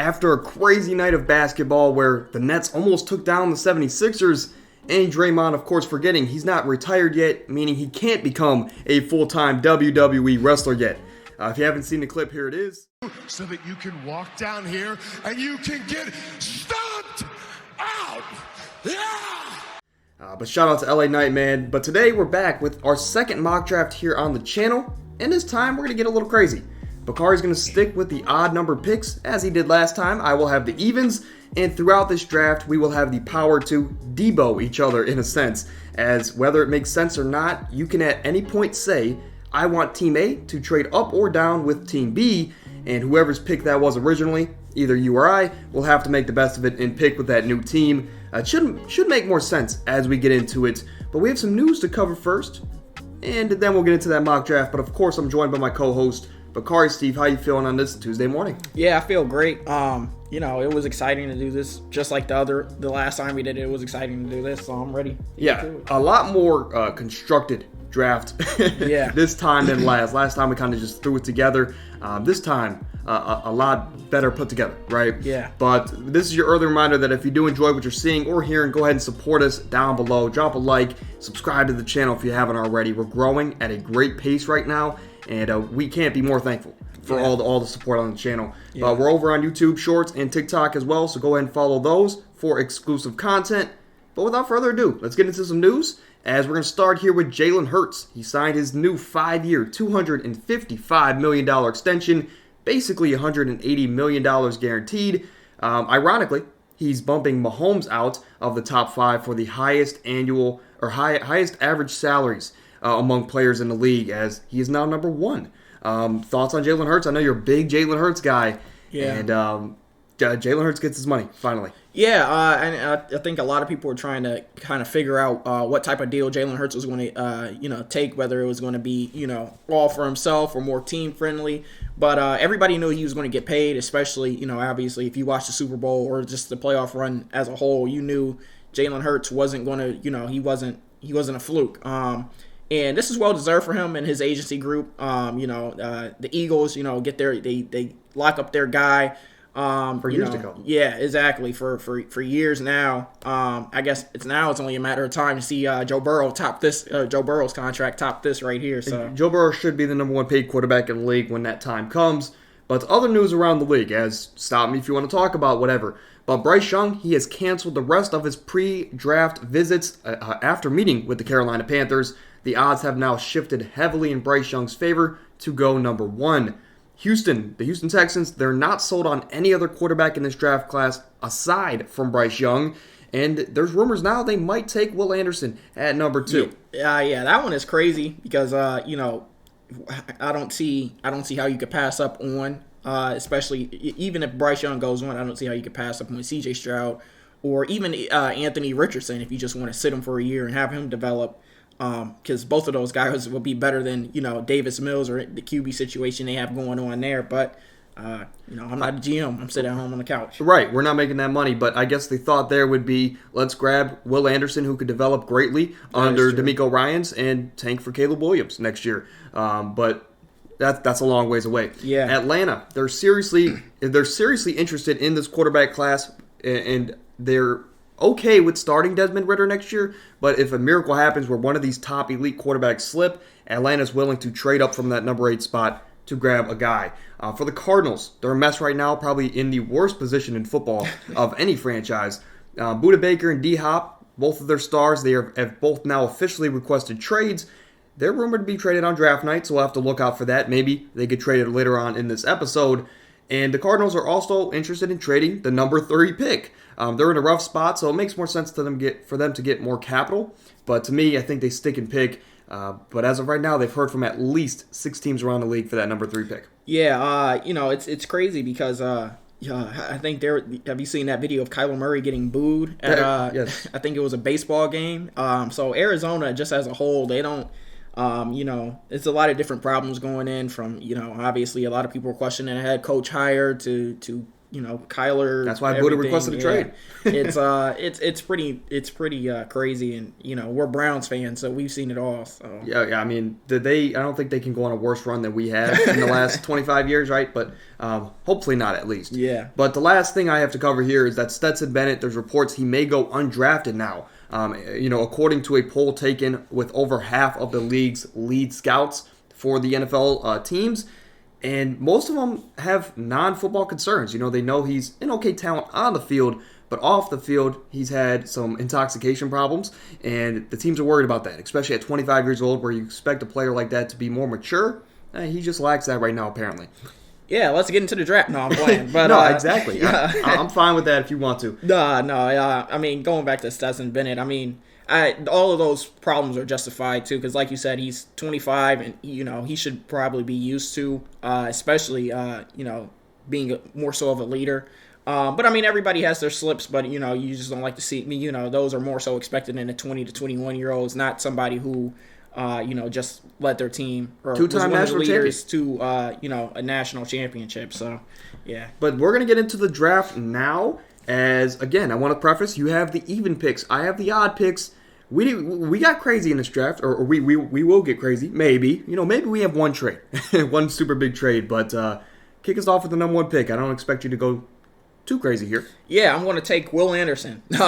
After a crazy night of basketball where the Nets almost took down the 76ers, and Draymond, of course, forgetting he's not retired yet, meaning he can't become a full-time WWE wrestler yet. If you haven't seen the clip, here it is. So that you can walk down here and you can get stomped out. Yeah! But shout out to LA Knight, man. But today we're back with our second mock draft here on the channel. And this time we're going to get a little crazy. Bakari's going to stick with the odd number picks as he did last time. I will have the evens. And throughout this draft, we will have the power to Debo each other in a sense. As whether it makes sense or not, you can at any point say, I want Team A to trade up or down with Team B. And whoever's pick that was originally, either you or I, will have to make the best of it and pick with that new team. It should make more sense as we get into it. But we have some news to cover first. And then we'll get into that mock draft. But of course, I'm joined by my co-host, Bakari. Steve, how you feeling on this Tuesday morning? Yeah, I feel great. It was exciting to do this. Just like the last time we did it, it was exciting to do this. So I'm ready. Yeah, a lot more constructed draft this time than last. Last time we kind of just threw it together. This time, a lot better put together, right? Yeah. But this is your early reminder that if you do enjoy what you're seeing or hearing, go ahead and support us down below. Drop a like, subscribe to the channel if you haven't already. We're growing at a great pace right now, and we can't be more thankful for all the support on the channel. But we're over on YouTube Shorts and TikTok as well, so go ahead and follow those for exclusive content. But without further ado, let's get into some news. As we're going to start here with Jalen Hurts. He signed his new 5-year, $255 million extension, basically $180 million guaranteed. Ironically, he's bumping Mahomes out of the top 5 for the highest annual or highest average salaries among players in the league, as he is now number 1. Thoughts on Jalen Hurts? I know you're a big Jalen Hurts guy. Yeah. And Jalen Hurts gets his money, finally. Yeah, and I think a lot of people were trying to kind of figure out what type of deal Jalen Hurts was going to, take, whether it was going to be, all for himself or more team-friendly. But everybody knew he was going to get paid, especially, obviously, if you watch the Super Bowl or just the playoff run as a whole, you knew Jalen Hurts wasn't going to, he wasn't a fluke. And this is well-deserved for him and his agency group. The Eagles, they lock up their guy. For years to come. Yeah, exactly. For years now. I guess it's only a matter of time to see Joe Burrow's contract top this right here. So Joe Burrow should be the number 1 paid quarterback in the league when that time comes. But other news around the league, stop me if you want to talk about whatever. But Bryce Young, he has canceled the rest of his pre-draft visits after meeting with the Carolina Panthers. The odds have now shifted heavily in Bryce Young's favor to go number 1. The Houston Texans, they're not sold on any other quarterback in this draft class aside from Bryce Young. And there's rumors now they might take Will Anderson at number 2. Yeah, that one is crazy because, I don't see how you could pass up on, especially even if Bryce Young goes on, I don't see how you could pass up on C.J. Stroud or even Anthony Richardson if you just want to sit him for a year and have him develop. Because both of those guys will be better than, Davis Mills or the QB situation they have going on there. But, I'm not a GM. I'm sitting at home on the couch. Right. We're not making that money. But I guess the thought there would be, let's grab Will Anderson, who could develop greatly under DeMeco Ryans, and tank for Caleb Williams next year. But that's a long ways away. Yeah. Atlanta, they're seriously interested in this quarterback class, and they're okay with starting Desmond Ridder next year, but if a miracle happens where one of these top elite quarterbacks slip, Atlanta's willing to trade up from that number 8 spot to grab a guy. For the Cardinals, they're a mess right now, probably in the worst position in football of any franchise. Budda Baker and D-Hop, both of their stars, they have both now officially requested trades. They're rumored to be traded on draft night, so we'll have to look out for that. Maybe they get traded later on in this episode. And the Cardinals are also interested in trading the number 30 pick. They're in a rough spot, so it makes more sense for them to get more capital. But to me, I think they stick and pick. But as of right now, they've heard from at least 6 teams around the league for that number 3 pick. Yeah, it's crazy because I think have you seen that video of Kyler Murray getting booed at yes. I think it was a baseball game. So Arizona, just as a whole, they don't. It's a lot of different problems going in from, obviously a lot of people are questioning a head coach hire to Kyler. That's why Buddha requested a trade. It's pretty crazy, and we're Browns fans, so we've seen it all. So yeah. I mean, I don't think they can go on a worse run than we have in the last 25 years, right? But hopefully not, at least. Yeah. But the last thing I have to cover here is that Stetson Bennett. There's reports he may go undrafted now. According to a poll taken with over half of the league's lead scouts for the NFL teams. And most of them have non-football concerns. They know he's an okay talent on the field, but off the field, he's had some intoxication problems. And the teams are worried about that, especially at 25 years old, where you expect a player like that to be more mature. He just lacks that right now, apparently. Yeah, let's get into the draft. No, I'm playing. But, no, exactly. Yeah. I'm fine with that if you want to. I mean, going back to Stetson Bennett, all of those problems are justified too, because like you said, he's 25, and he should probably be used to, especially being more so of a leader. But everybody has their slips, but you just don't like to see. Those are more so expected in the 20 to 21 year olds, not somebody who just led their team or two-time national leaders to a national championship. So yeah. But we're gonna get into the draft now. As again, I want to preface: you have the even picks, I have the odd picks. We got crazy in this draft, or we will get crazy. Maybe maybe we have one trade, one super big trade. But kick us off with the number one pick. I don't expect you to go too crazy here. Yeah, I'm going to take Will Anderson. With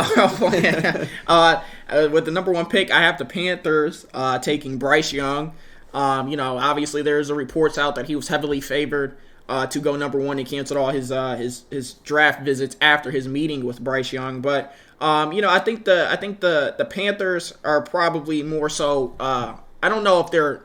the number one pick, I have the Panthers taking Bryce Young. Obviously there's reports out that he was heavily favored to go number one. He canceled all his draft visits after his meeting with Bryce Young, but I think the Panthers are probably more so. I don't know if they're.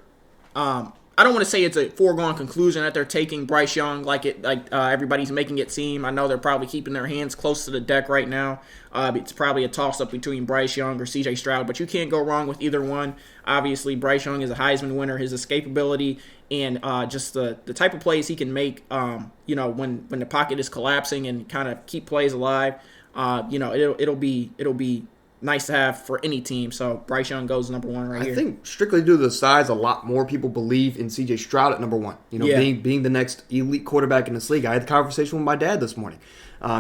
I don't want to say it's a foregone conclusion that they're taking Bryce Young like everybody's making it seem. I know they're probably keeping their hands close to the deck right now. It's probably a toss-up between Bryce Young or C.J. Stroud, but you can't go wrong with either one. Obviously, Bryce Young is a Heisman winner. His escapability and just the type of plays he can make, when the pocket is collapsing and kind of keep plays alive, it'll be nice to have for any team. So Bryce Young goes number one here. I think strictly due to the size, a lot more people believe in C.J. Stroud at number one. Being the next elite quarterback in this league. I had the conversation with my dad this morning.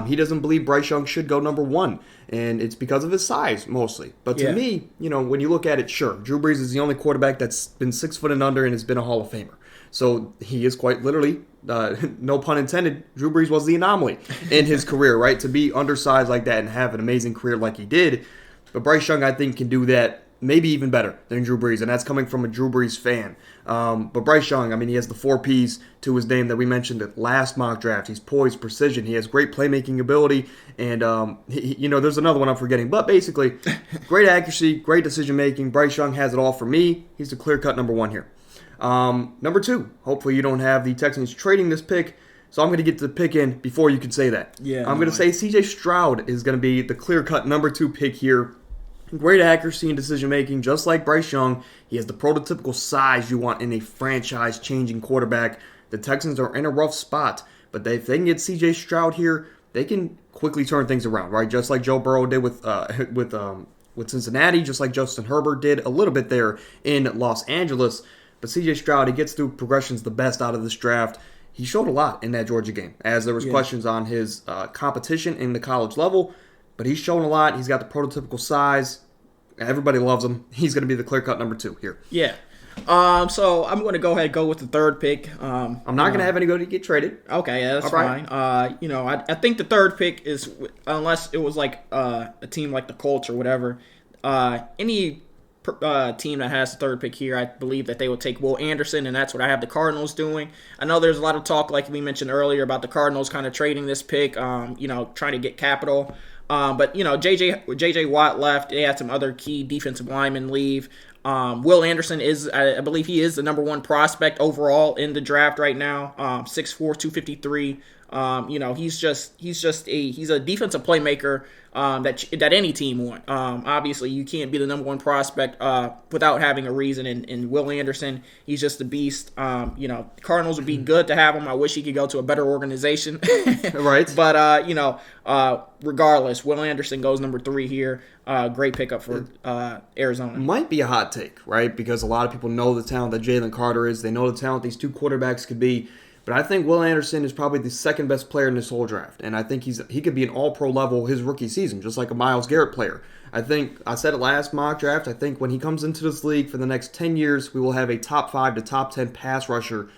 He doesn't believe Bryce Young should go number one, and it's because of his size mostly. But to me, when you look at it, sure, Drew Brees is the only quarterback that's been 6 foot and under and has been a Hall of Famer. So he is quite literally, no pun intended, Drew Brees was the anomaly in his career, right? To be undersized like that and have an amazing career like he did. But Bryce Young, I think, can do that maybe even better than Drew Brees, and that's coming from a Drew Brees fan. But Bryce Young, he has the 4 Ps to his name that we mentioned at last mock draft. He's poised, precision. He has great playmaking ability, and there's another one I'm forgetting. But basically, great accuracy, great decision making. Bryce Young has it all for me. He's the clear-cut number one here. Number 2, hopefully you don't have the Texans trading this pick. So I'm going to get to the pick in before you can say that. Yeah, I'm going to say C.J. Stroud is going to be the clear-cut number 2 pick here. Great accuracy and decision-making, just like Bryce Young. He has the prototypical size you want in a franchise-changing quarterback. The Texans are in a rough spot, but if they can get C.J. Stroud here, they can quickly turn things around, right? Just like Joe Burrow did with Cincinnati, just like Justin Herbert did a little bit there in Los Angeles. But C.J. Stroud, he gets through progressions the best out of this draft. He showed a lot in that Georgia game, as there was questions on his competition in the college level. But he's shown a lot. He's got the prototypical size. Everybody loves him. He's going to be the clear-cut number 2 here. Yeah. So I'm going to go ahead and go with the third pick. I'm not going to have anybody get traded. Okay, yeah, that's fine. I think the third pick is, unless it was like a team like the Colts or whatever, any team that has the third pick here, I believe that they would take Will Anderson, and that's what I have the Cardinals doing. I know there's a lot of talk, like we mentioned earlier, about the Cardinals kind of trading this pick, trying to get capital. But J.J. Watt left. They had some other key defensive linemen leave. Will Anderson is, I believe he is the number 1 prospect overall in the draft right now. 6'4", 253. He's a defensive playmaker that any team want. Obviously, you can't be the number 1 prospect without having a reason. And Will Anderson, he's just a beast. Cardinals would be good to have him. I wish he could go to a better organization. Right. But regardless, Will Anderson goes number 3 here. Great pickup for Arizona. Might be a hot take, right? Because a lot of people know the talent that Jalen Carter is. They know the talent these 2 quarterbacks could be. But I think Will Anderson is probably the second best player in this whole draft, and I think he could be an all-pro level his rookie season, just like a Myles Garrett player. I think, I said it last mock draft, I think when he comes into this league for the next 10 years, we will have a top 5 to top 10 pass rusher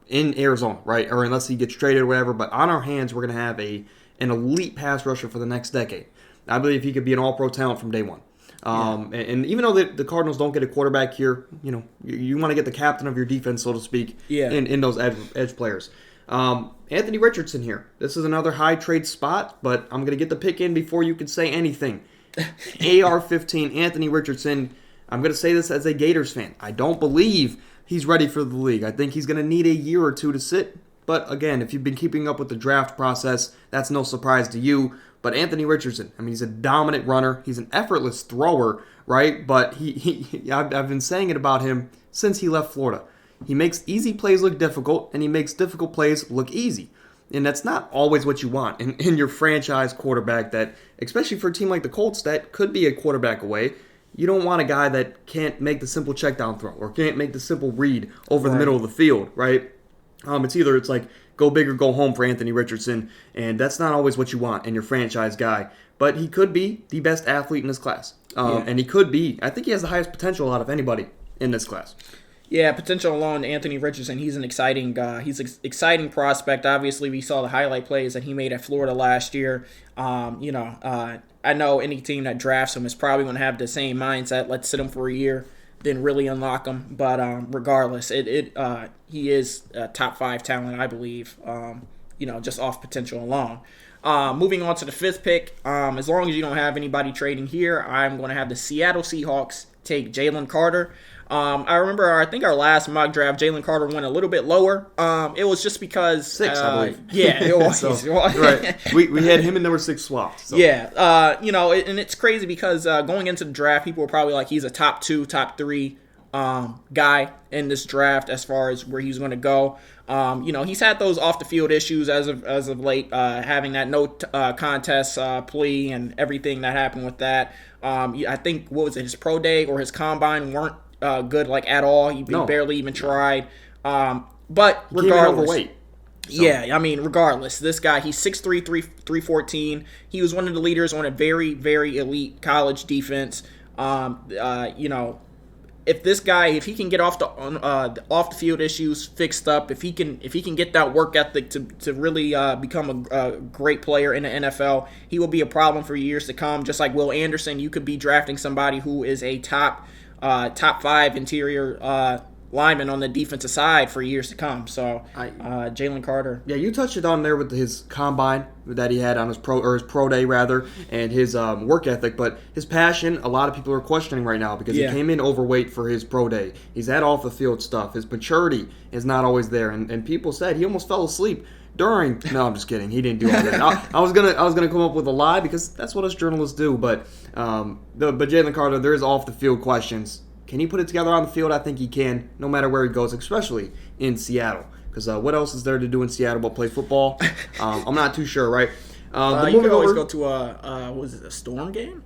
in Arizona, right? Or unless he gets traded or whatever. But on our hands, we're going to have an elite pass rusher for the next decade. I believe he could be an all-pro talent from day one. And even though the Cardinals don't get a quarterback here, you want to get the captain of your defense, so to speak, in those edge players. Anthony Richardson here. This is another high trade spot, but I'm going to get the pick in before you can say anything. AR-15, Anthony Richardson. I'm going to say this as a Gators fan. I don't believe he's ready for the league. I think he's going to need a year or two to sit. But again, if you've been keeping up with the draft process, that's no surprise to you. But Anthony Richardson, I mean, he's a dominant runner. He's an effortless thrower, right? But I've been saying it about him since he left Florida. He makes easy plays look difficult, and he makes difficult plays look easy. And that's not always what you want in your franchise quarterback that, especially for a team like the Colts that could be a quarterback away, you don't want a guy that can't make the simple check down throw or can't make the simple read over the middle of the field, right? It's like go big or go home for Anthony Richardson, and that's not always what you want in your franchise guy. But he could be the best athlete in this class. And he could be, I think he has the highest potential out of anybody in this class. Yeah, potential alone, Anthony Richardson. He's an exciting guy. He's an exciting prospect. Obviously, we saw the highlight plays that he made at Florida last year. I know any team that drafts him is probably going to have the same mindset. Let's sit him for a year, then really unlock him. But regardless, he is a top 5 talent, I believe. Just off potential alone. Moving on to the 5th pick. As long as you don't have anybody trading here, I'm going to have the Seattle Seahawks take Jalen Carter. I think our last mock draft, Jalen Carter went a little bit lower. It was just because 6, I believe. Yeah, it was. Right. We had him in number 6 swapped. So. Yeah. And it's crazy because going into the draft, people were probably like he's a top 2, top 3 guy in this draft as far as where he's going to go. He's had those off the field issues as of late, having that no contest plea and everything that happened with that. I think his pro day or his combine weren't good at all. He barely even tried. But regardless, overweight. So. Yeah, I mean, regardless, this guy, he's 6'3", 314. He was one of the leaders on a very, very elite college defense. If this guy, if he can get off the field issues fixed up, if he can get that work ethic to really become a great player in the NFL, he will be a problem for years to come. Just like Will Anderson, you could be drafting somebody who is a top 5 interior lineman on the defensive side for years to come. So Jalen Carter. Yeah, you touched it on there with his combine that he had on his pro day rather, and his work ethic, but his passion. A lot of people are questioning right now because he came in overweight for his pro day. He's had off the field stuff. His maturity is not always there, and people said he almost fell asleep during. No, I'm just kidding. He didn't do all that. I was gonna come up with a lie because that's what us journalists do. But Jalen Carter, there's off the field questions. Can he put it together on the field? I think he can, no matter where he goes, especially in Seattle. Because what else is there to do in Seattle but play football? I'm not too sure, right? You could always go to a Storm game?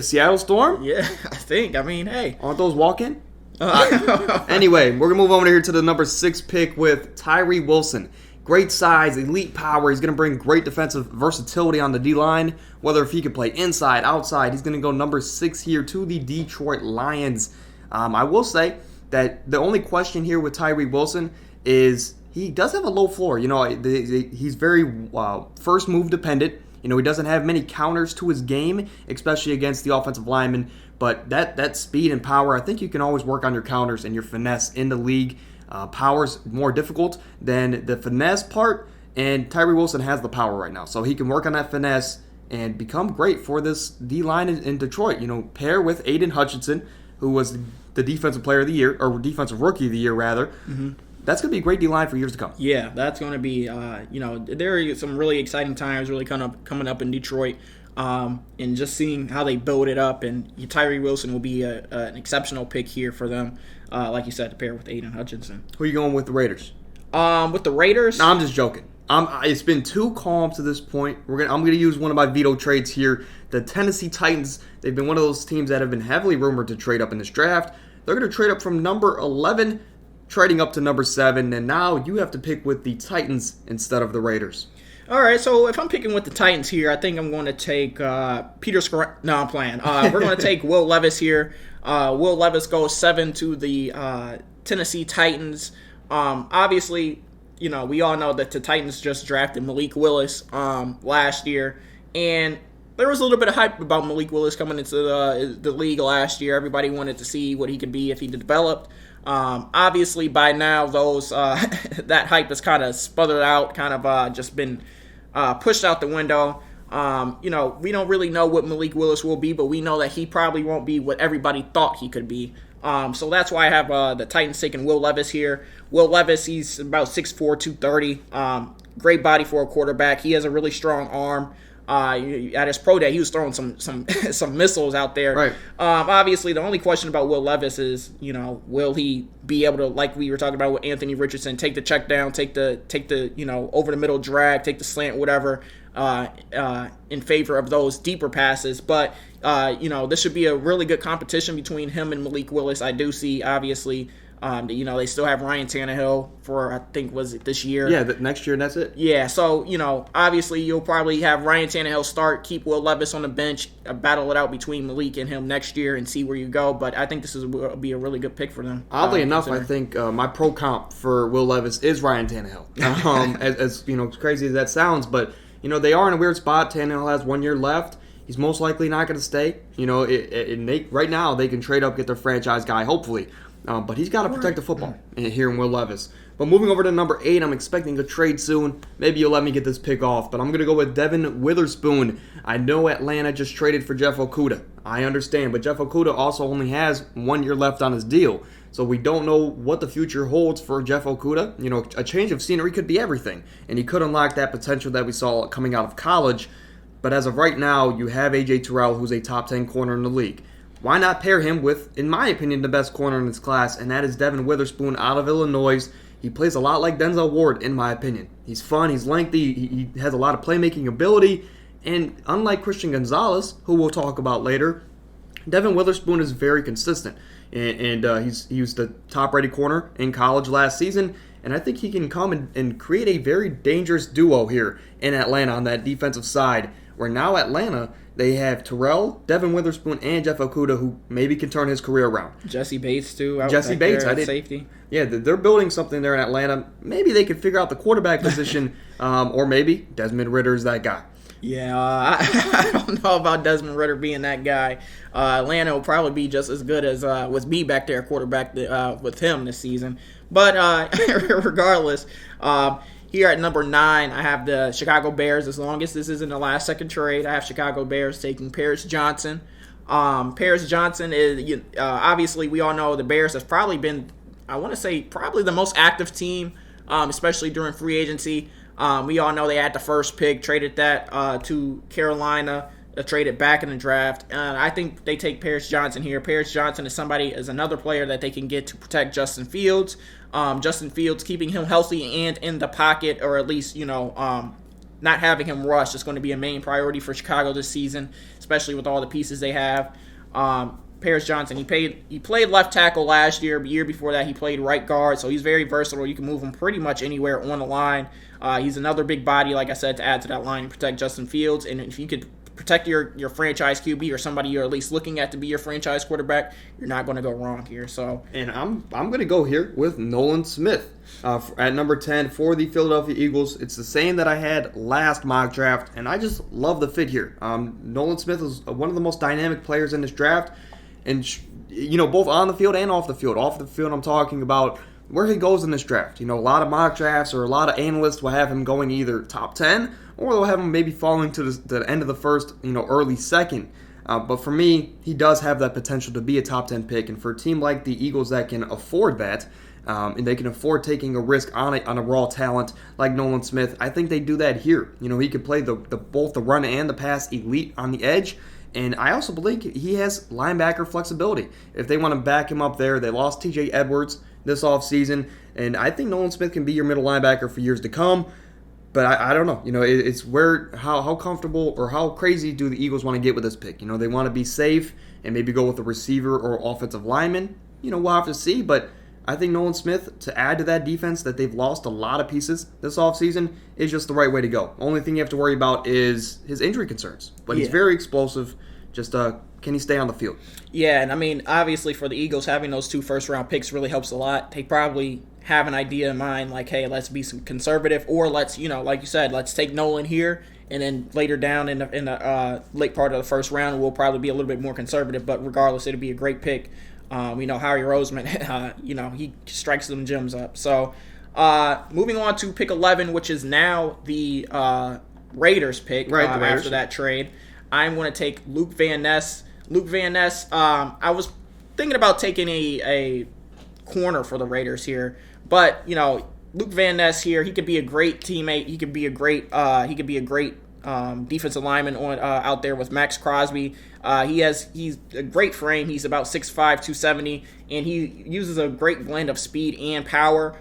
Seattle Storm? Yeah, I think. I mean, hey. Aren't those walk-in? Anyway, we're going to move over here to the number 6 pick with Tyree Wilson. Great size, elite power. He's going to bring great defensive versatility on the D-line. Whether if he can play inside, outside, he's going to go number 6 here to the Detroit Lions. I will say that the only question here with Tyree Wilson is he does have a low floor. He's very first move dependent. He doesn't have many counters to his game, especially against the offensive linemen. But that speed and power, I think you can always work on your counters and your finesse in the league. Power's more difficult than the finesse part, and Tyree Wilson has the power right now. So he can work on that finesse and become great for this D-line in Detroit. Pair with Aiden Hutchinson, who was the defensive player of the year, or defensive rookie of the year, rather. Mm-hmm. That's going to be a great D-line for years to come. Yeah, that's going to be, there are some really exciting times really coming up in Detroit. And just seeing how they build it up, and Tyree Wilson will be an exceptional pick here for them. Like you said, to pair with Aiden Hutchinson. Who are you going with the Raiders? With the Raiders? No, I'm just joking. It's been too calm to this point. I'm gonna use one of my veto trades here. The Tennessee Titans. They've been one of those teams that have been heavily rumored to trade up in this draft. They're gonna trade up from number 11 trading up to number 7, and now you have to pick with the Titans instead of the Raiders. All right, so if I'm picking with the Titans here, I think I'm going to take Peter Skor. No, I'm playing. We're going to take Will Levis here. Will Levis goes 7 to the Tennessee Titans. Obviously, we all know that the Titans just drafted Malik Willis last year, and there was a little bit of hype about Malik Willis coming into the league last year. Everybody wanted to see what he could be if he developed. Obviously, by now, that hype has kind of sputtering out, kind of just been pushed out the window. We don't really know what Malik Willis will be, but we know that he probably won't be what everybody thought he could be. So that's why I have the Titans taking Will Levis here. Will Levis, he's about 6'4", 230. Great body for a quarterback. He has a really strong arm. At his pro day, he was throwing some missiles out there. Right. Obviously, the only question about Will Levis is, will he be able to, like we were talking about with Anthony Richardson, take the check down, take the over the middle drag, take the slant, whatever, in favor of those deeper passes. But this should be a really good competition between him and Malik Willis. I do see, obviously. They still have Ryan Tannehill for, I think, was it this year? Yeah, next year, and that's it. Yeah, so, obviously you'll probably have Ryan Tannehill start, keep Will Levis on the bench, battle it out between Malik and him next year and see where you go. But I think this will be a really good pick for them. Oddly enough, I think my pro comp for Will Levis is Ryan Tannehill. As crazy as that sounds, but, they are in a weird spot. Tannehill has 1 year left. He's most likely not going to stay. Right now they can trade up, get their franchise guy, hopefully. But he's got to protect the football here in Will Levis. But moving over to number 8, I'm expecting a trade soon. Maybe you'll let me get this pick off, but I'm going to go with Devin Witherspoon. I know Atlanta just traded for Jeff Okudah. I understand, but Jeff Okudah also only has 1 year left on his deal. So we don't know what the future holds for Jeff Okudah. A change of scenery could be everything, and he could unlock that potential that we saw coming out of college. But as of right now, you have A.J. Terrell, who's a top 10 corner in the league. Why not pair him with, in my opinion, the best corner in this class, and that is Devin Witherspoon out of Illinois. He plays a lot like Denzel Ward, in my opinion. He's fun, he's lengthy, he has a lot of playmaking ability, and unlike Christian Gonzalez, who we'll talk about later, Devin Witherspoon is very consistent, and he was the top-rated corner in college last season, and I think he can come and create a very dangerous duo here in Atlanta on that defensive side, where now Atlanta, they have Terrell, Devin Witherspoon, and Jeff Okudah, who maybe can turn his career around. Jesse Bates, too. Jesse Bates, safety. Yeah, they're building something there in Atlanta. Maybe they could figure out the quarterback position, or maybe Desmond Ridder is that guy. Yeah, I don't know about Desmond Ridder being that guy. Atlanta will probably be just as good as was me back there, quarterback with him this season. But regardless, here at number 9, I have the Chicago Bears. As long as this isn't a last-second trade, I have Chicago Bears taking Paris Johnson. Paris Johnson is, obviously, we all know the Bears have probably been, I want to say, probably the most active team, especially during free agency. We all know they had the first pick, traded that to Carolina, traded back in the draft. I think they take Paris Johnson here. Paris Johnson is another player that they can get to protect Justin Fields. Justin Fields, keeping him healthy and in the pocket, or at least, not having him rush is going to be a main priority for Chicago this season, especially with all the pieces they have. Paris Johnson, he played left tackle last year. The year before that, he played right guard, so he's very versatile. You can move him pretty much anywhere on the line. He's another big body, like I said, to add to that line and protect Justin Fields. And if you could protect your franchise QB or somebody you're at least looking at to be your franchise quarterback, you're not going to go wrong here. So, and I'm going to go here with Nolan Smith at number 10 for the Philadelphia Eagles. It's the same that I had last mock draft, and I just love the fit here. Nolan Smith is one of the most dynamic players in this draft, and both on the field and off the field. Off the field, I'm talking about where he goes in this draft. A lot of mock drafts or a lot of analysts will have him going either top 10 or they'll have him maybe falling to the end of the first, early second. But for me, he does have that potential to be a top 10 pick. And for a team like the Eagles that can afford that, and they can afford taking a risk on a raw talent like Nolan Smith, I think they do that here. He can play both the run and the pass elite on the edge. And I also believe he has linebacker flexibility. If they want to back him up there, they lost TJ Edwards this offseason, and I think Nolan Smith can be your middle linebacker for years to come. But I don't know. It's how comfortable or how crazy do the Eagles want to get with this pick? They want to be safe and maybe go with a receiver or offensive lineman. We'll have to see. But I think Nolan Smith, to add to that defense that they've lost a lot of pieces this offseason, is just the right way to go. Only thing you have to worry about is his injury concerns. But he's very explosive. Just can he stay on the field? Yeah, and I mean, obviously for the Eagles, having those 2 first-round picks really helps a lot. They probably have an idea in mind, like, hey, let's be some conservative, or let's, like you said, let's take Nolan here, and then later down in the late part of the first round, we'll probably be a little bit more conservative. But regardless, it'll be a great pick. We know Harry Roseman, he strikes them gems up. So moving on to pick 11, which is now the Raiders pick after that trade. I'm going to take Luke Van Ness. Luke Van Ness, I was thinking about taking a corner for the Raiders here, but Luke Van Ness here, he could be a great teammate. He could be a great defensive lineman out there with Max Crosby. He's a great frame. He's about 6'5", 270, and he uses a great blend of speed and power.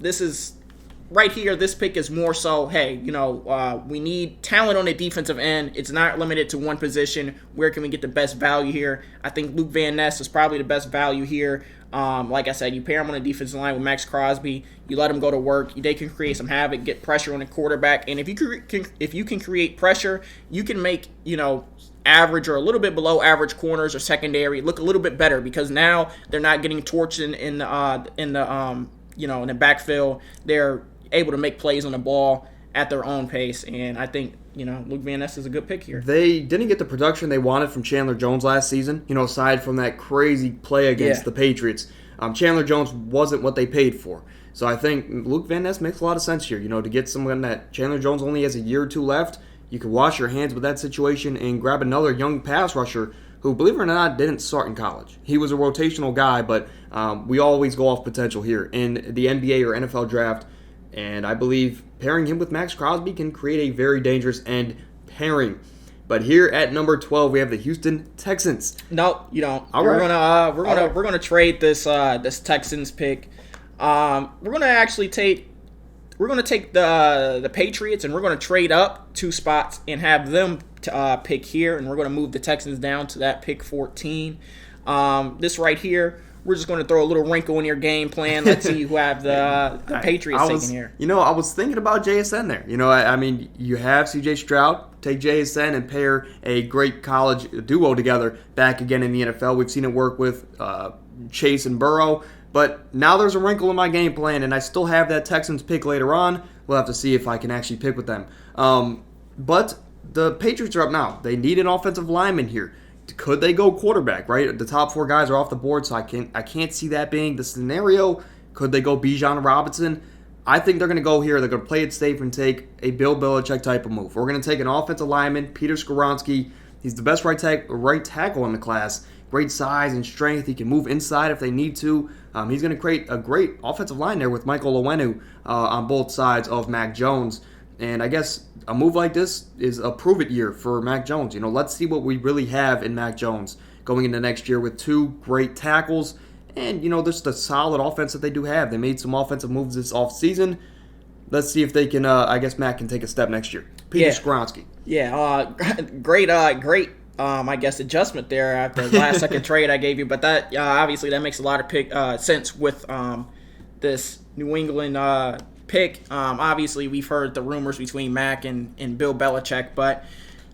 This is right here. This pick is more so, hey, we need talent on the defensive end. It's not limited to one position. Where can we get the best value here? I think Luke Van Ness is probably the best value here. Like I said, you pair him on the defensive line with Max Crosby. You let him go to work. They can create some havoc, get pressure on the quarterback. And if you can create pressure, you can make average or a little bit below average corners or secondary look a little bit better, because now they're not getting torched in the backfield. They're able to make plays on the ball at their own pace, and I think Luke Van Ness is a good pick here. They didn't get the production they wanted from Chandler Jones last season. Aside from that crazy play against the Patriots, Chandler Jones wasn't what they paid for. So I think Luke Van Ness makes a lot of sense here. To get someone that Chandler Jones only has a year or two left, you can wash your hands with that situation and grab another young pass rusher who, believe it or not, didn't start in college. He was a rotational guy, but we always go off potential here in the NBA or NFL draft. And I believe pairing him with Max Crosby can create a very dangerous end pairing. But here at number 12, we have the Houston Texans. No, you don't. We're gonna trade this Texans pick. We're gonna take the Patriots, and we're gonna trade up 2 spots and have them pick here, and we're gonna move the Texans down to that pick 14. This right here, we're just going to throw a little wrinkle in your game plan. Let's see who have the Patriots taking here. I was thinking about JSN there. I mean, you have C.J. Stroud. Take JSN and pair a great college duo together back again in the NFL. We've seen it work with Chase and Burrow. But now there's a wrinkle in my game plan, and I still have that Texans pick later on. We'll have to see if I can actually pick with them. But the Patriots are up now. They need an offensive lineman here. Could they go quarterback, right? The top 4 guys are off the board, so I can't see that being the scenario. Could they go Bijan Robinson? I think they're going to go here. They're going to play it safe and take a Bill Belichick type of move. We're going to take an offensive lineman, Peter Skoronski. He's the best right tackle in the class. Great size and strength. He can move inside if they need to. He's going to create a great offensive line there with Michael Onwenu on both sides of Mac Jones. And I guess a move like this is a prove-it year for Mac Jones. Let's see what we really have in Mac Jones going into next year with 2 great tackles and, just a solid offense that they do have. They made some offensive moves this offseason. Let's see if they can, I guess Mac can take a step next year. Peter Skoronski. Yeah, great, I guess, adjustment there after the last second trade I gave you. But that obviously that makes a lot of sense with this New England pick. Obviously, we've heard the rumors between Mac and Bill Belichick, but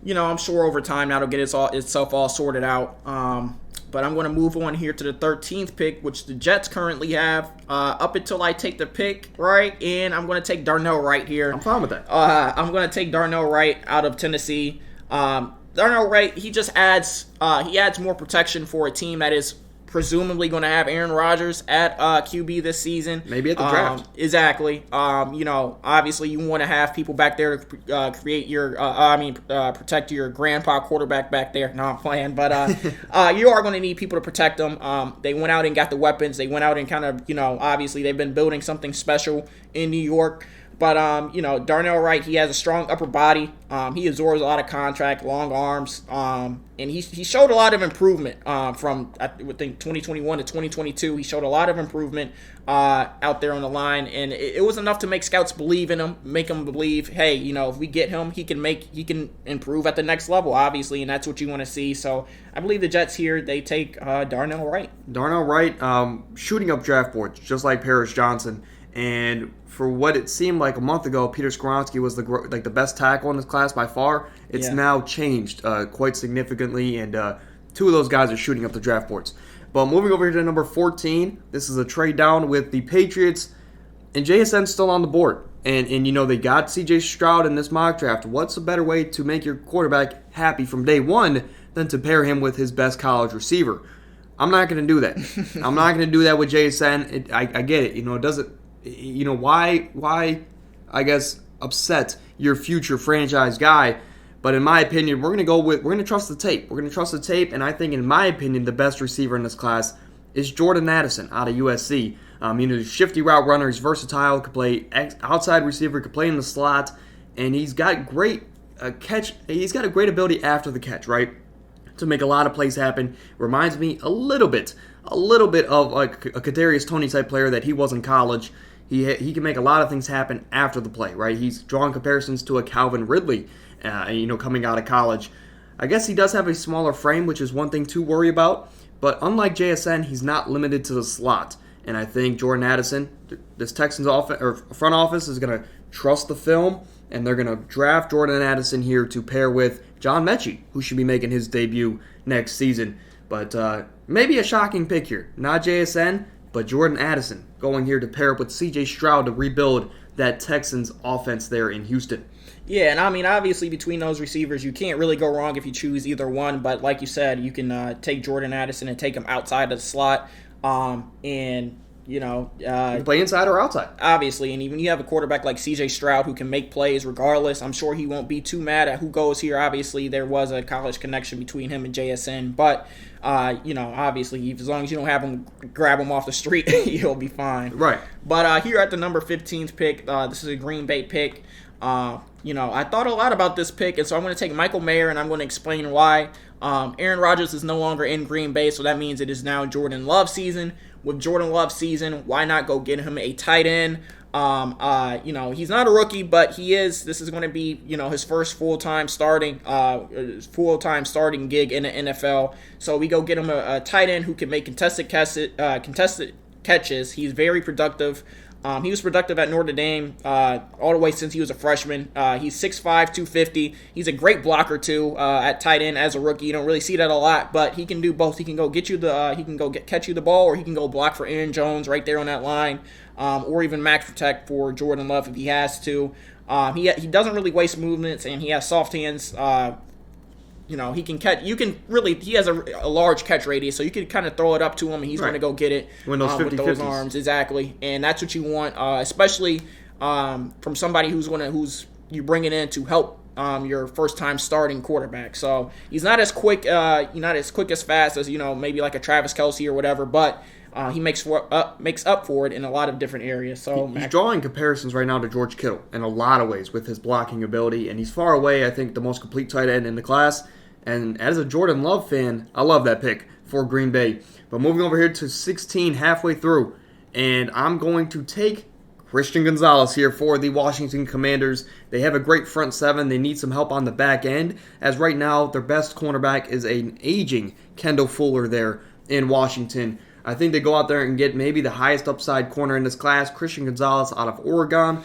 I'm sure over time that'll get itself all sorted out. But I'm going to move on here to the 13th pick, which the Jets currently have up until I take the pick, right? And I'm going to take Darnell Wright here. I'm fine with that. I'm going to take Darnell Wright out of Tennessee. Darnell Wright, he just adds more protection for a team that is presumably going to have Aaron Rodgers at QB this season. Maybe at the draft. Exactly. Obviously you want to have people back there to create your, protect your grandpa quarterback back there. No, I'm playing. But you are going to need people to protect them. They went out and got the weapons. They went out and kind of, obviously they've been building something special in New York. But, Darnell Wright, he has a strong upper body. He absorbs a lot of contact, long arms, and he showed a lot of improvement from, I would think, 2021 to 2022. He showed a lot of improvement out there on the line, and it was enough to make scouts believe in him, make them believe, hey, if we get him, he can improve at the next level, obviously, and that's what you want to see. So I believe the Jets here, they take Darnell Wright. Darnell Wright, shooting up draft boards, just like Paris Johnson. And for what it seemed like a month ago, Peter Skoronski was the best tackle in this class by far. It's now changed quite significantly, and two of those guys are shooting up the draft boards. But moving over here to number 14, this is a trade down with the Patriots, and JSN's still on the board. And they got C.J. Stroud in this mock draft. What's a better way to make your quarterback happy from day one than to pair him with his best college receiver? I'm not going to do that. I'm not going to do that with JSN. I get it. It doesn't. Why, I guess, upset your future franchise guy? But in my opinion, we're going to trust the tape. We're going to trust the tape, and I think, in my opinion, the best receiver in this class is Jordan Addison out of USC. Shifty route runner, he's versatile, could play outside receiver, could play in the slot, and he's got great catch. He's got a great ability after the catch, right, to make a lot of plays happen. Reminds me a little bit of a Kadarius Toney type player that he was in college. He can make a lot of things happen after the play, right? He's drawing comparisons to a Calvin Ridley, coming out of college. I guess he does have a smaller frame, which is one thing to worry about. But unlike JSN, he's not limited to the slot. And I think Jordan Addison, this Texans front office is going to trust the film, and they're going to draft Jordan Addison here to pair with John Mechie, who should be making his debut next season. But maybe a shocking pick here. Not JSN, but Jordan Addison going here to pair up with C.J. Stroud to rebuild that Texans offense there in Houston. Yeah, and obviously between those receivers, you can't really go wrong if you choose either one. But like you said, you can take Jordan Addison and take him outside of the slot. You can play inside or outside. Obviously, and even you have a quarterback like C.J. Stroud who can make plays regardless. I'm sure he won't be too mad at who goes here. Obviously, there was a college connection between him and JSN. But, obviously, as long as you don't have him grab him off the street, you'll be fine. Right. But here at the number 15th pick, this is a Green Bay pick. I thought a lot about this pick, and so I'm going to take Michael Mayer, and I'm going to explain why. Aaron Rodgers is no longer in Green Bay, so that means it is now Jordan Love season. With Jordan Love season, why not go get him a tight end? He's not a rookie, but he is. This is going to be, his first full-time starting gig in the NFL. So we go get him a tight end who can make contested catches. He's very productive. He was productive at Notre Dame all the way since he was a freshman. He's 6'5", 250. He's a great blocker too at tight end as a rookie. You don't really see that a lot, but he can do both. He can go catch you the ball, or he can go block for Aaron Jones right there on that line, or even max protect for Jordan Love if he has to. He doesn't really waste movements, and he has soft hands. He can catch. He has a large catch radius, so you can kind of throw it up to him, and he's going to go get it with those arms. Exactly, and that's what you want, especially from somebody who's you bring it in to help your first time starting quarterback. So he's not as quick, as fast as maybe like a Travis Kelce or whatever, but he makes up for it in a lot of different areas. So he's drawing comparisons right now to George Kittle in a lot of ways with his blocking ability, and he's far away, I think, the most complete tight end in the class. And as a Jordan Love fan, I love that pick for Green Bay. But moving over here to 16, halfway through, and I'm going to take Christian Gonzalez here for the Washington Commanders. They have a great front seven. They need some help on the back end, as right now their best cornerback is an aging Kendall Fuller there in Washington. I think they go out there and get maybe the highest upside corner in this class, Christian Gonzalez out of Oregon,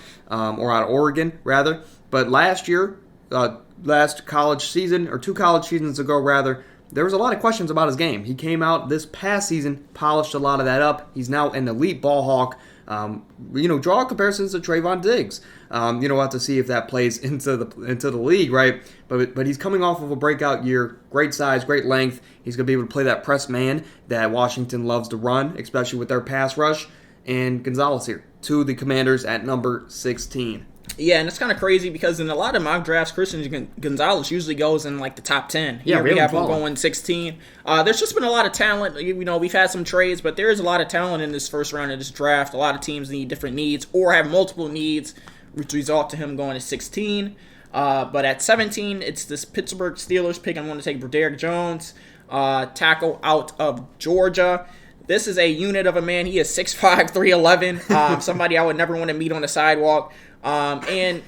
rather. But last college season, or 2 college seasons ago rather, there was a lot of questions about his game. He came out this past season, polished a lot of that up. He's now an elite ball hawk. Draw comparisons to Trayvon Diggs. We'll have to see if that plays into the league, right? But he's coming off of a breakout year. Great size, great length. He's going to be able to play that press man that Washington loves to run, especially with their pass rush. And Gonzalez here to the Commanders at number 16. Yeah, and it's kind of crazy because in a lot of mock drafts, Christian Gonzalez usually goes in like the top 10. Yeah, we have him going 16. There's just been a lot of talent. We've had some trades, but there is a lot of talent in this first round of this draft. A lot of teams need different needs or have multiple needs which result to him going to 16. But at 17, it's this Pittsburgh Steelers pick. I'm going to take Broderick Jones, tackle out of Georgia. This is a unit of a man. He is 6'5", 311. Somebody I would never want to meet on the sidewalk. And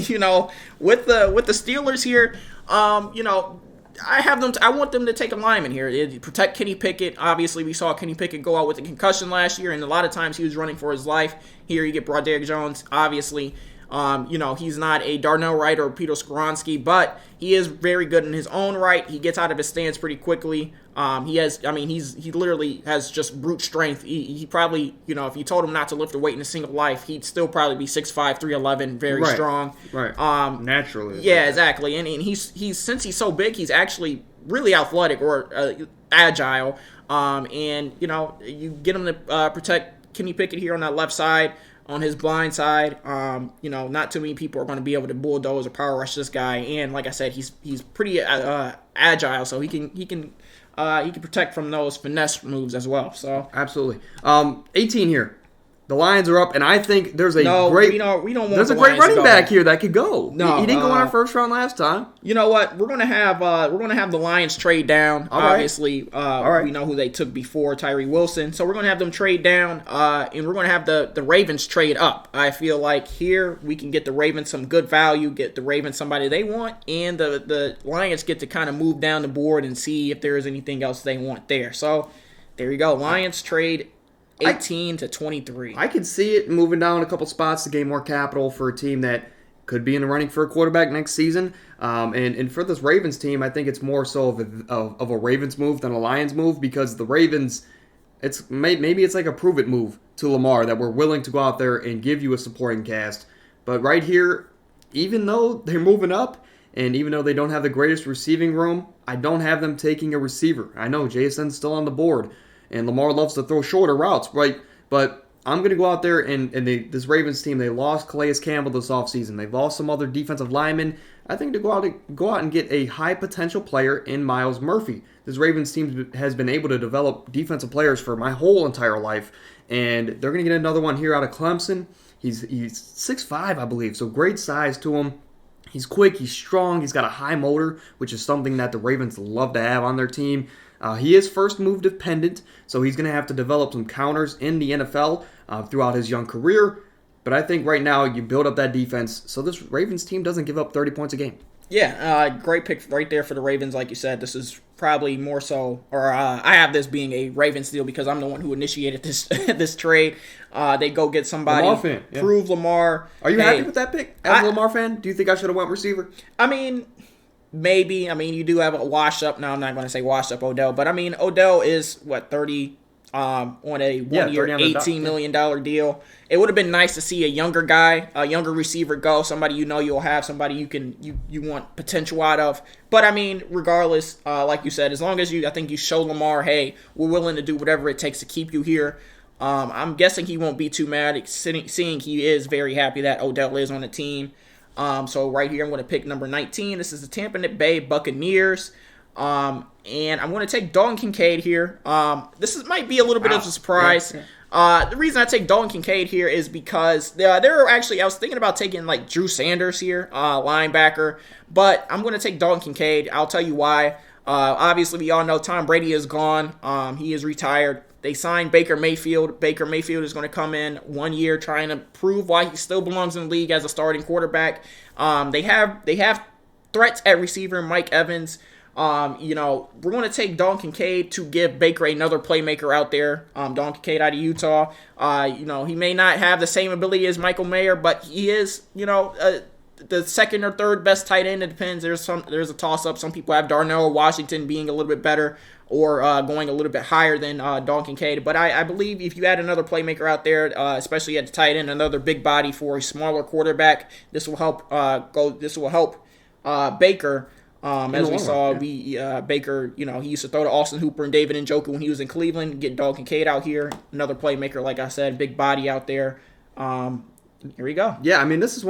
you know, with the Steelers here, you know, I want them to take a lineman here. Protect Kenny Pickett. Obviously, we saw Kenny Pickett go out with a concussion last year, and a lot of times he was running for his life. Here you get Broderick Jones. Obviously, you know, he's not a Darnell Wright or Peter Skoronski, but he is very good in his own right. He gets out of his stance pretty quickly. He literally has just brute strength. He probably, you know, if you told him not to lift a weight in a single life, he'd still probably be 6'5", 311, very strong. Right. Naturally. Yeah, exactly. And he's since he's so big, he's actually really athletic or agile. And you know, you get him to protect Kenny Pickett here on that left side. On his blind side, you know, not too many people are going to be able to bulldoze or power rush this guy. And like I said, he's pretty agile, so he can protect from those finesse moves as well. So absolutely. 18 here. The Lions are up, and I think there's a great. We don't want there's the a great Lions running back here that could go. No, he didn't go in our first round last time. You know what? We're gonna have the Lions trade down. All right. Obviously, we know who they took before, Tyree Wilson. So we're gonna have them trade down, and we're gonna have the Ravens trade up. I feel like here we can get the Ravens some good value, get the Ravens somebody they want, and the Lions get to kind of move down the board and see if there is anything else they want there. So there you go. Lions trade 18 to 23. I could see it moving down a couple spots to gain more capital for a team that could be in the running for a quarterback next season. And for this Ravens team, I think it's more so of a Ravens move than a Lions move, because the Ravens, maybe it's like a prove it move to Lamar, that we're willing to go out there and give you a supporting cast. But right here, even though they're moving up, and even though they don't have the greatest receiving room, I don't have them taking a receiver. I know JSN's still on the board, and Lamar loves to throw shorter routes, right? But I'm going to go out there, and this Ravens team, they lost Calais Campbell this offseason. They've lost some other defensive linemen. I think to go out and get a high-potential player in Myles Murphy. This Ravens team has been able to develop defensive players for my whole entire life, and they're going to get another one here out of Clemson. He's 6'5", I believe, so great size to him. He's quick, he's strong, he's got a high motor, which is something that the Ravens love to have on their team. He is first move dependent, so he's going to have to develop some counters in the NFL throughout his young career. But I think right now you build up that defense so this Ravens team doesn't give up 30 points a game. Yeah, great pick right there for the Ravens. Like you said, this is probably more so, or I have this being a Ravens deal because I'm the one who initiated this this trade. They go get somebody, Lamar fan, yeah. Prove Lamar. Are you happy with that pick as a Lamar fan? Do you think I should have went receiver? I mean, maybe. I mean, you do have a washed up. No, I'm not going to say washed up Odell, but I mean, Odell is, 30 on a 1 year, $18 million deal. It would have been nice to see a younger guy, a younger receiver go, somebody you know you'll have, somebody you want potential out of. But I mean, regardless, like you said, as long as I think you show Lamar, hey, we're willing to do whatever it takes to keep you here. I'm guessing he won't be too mad, seeing he is very happy that Odell is on the team. So right here, I'm going to pick number 19. This is the Tampa Bay Buccaneers. And I'm going to take Dalton Kincaid here. Might be a little bit of a surprise. The reason I take Dalton Kincaid here is because I was thinking about taking like Drew Sanders here, linebacker, but I'm going to take Dalton Kincaid. I'll tell you why. Obviously, we all know Tom Brady is gone. He is retired. They signed Baker Mayfield. Baker Mayfield is going to come in 1 year trying to prove why he still belongs in the league as a starting quarterback. They have threats at receiver, Mike Evans. We're going to take Dalton Kincaid to give Baker another playmaker out there. Dalton Kincaid out of Utah. He may not have the same ability as Michael Mayer, but he is, the second or third best tight end. It depends. There's a toss-up. Some people have Darnell Washington being a little bit better or going a little bit higher than Dalton Kincaid. But I believe if you add another playmaker out there, especially at the tight end, another big body for a smaller quarterback, this will help Baker. As we saw, Baker, he used to throw to Austin Hooper and David Njoku when he was in Cleveland. Get Dalton Kincaid out here, another playmaker, like I said, big body out there. Here we go. Yeah, I mean, this is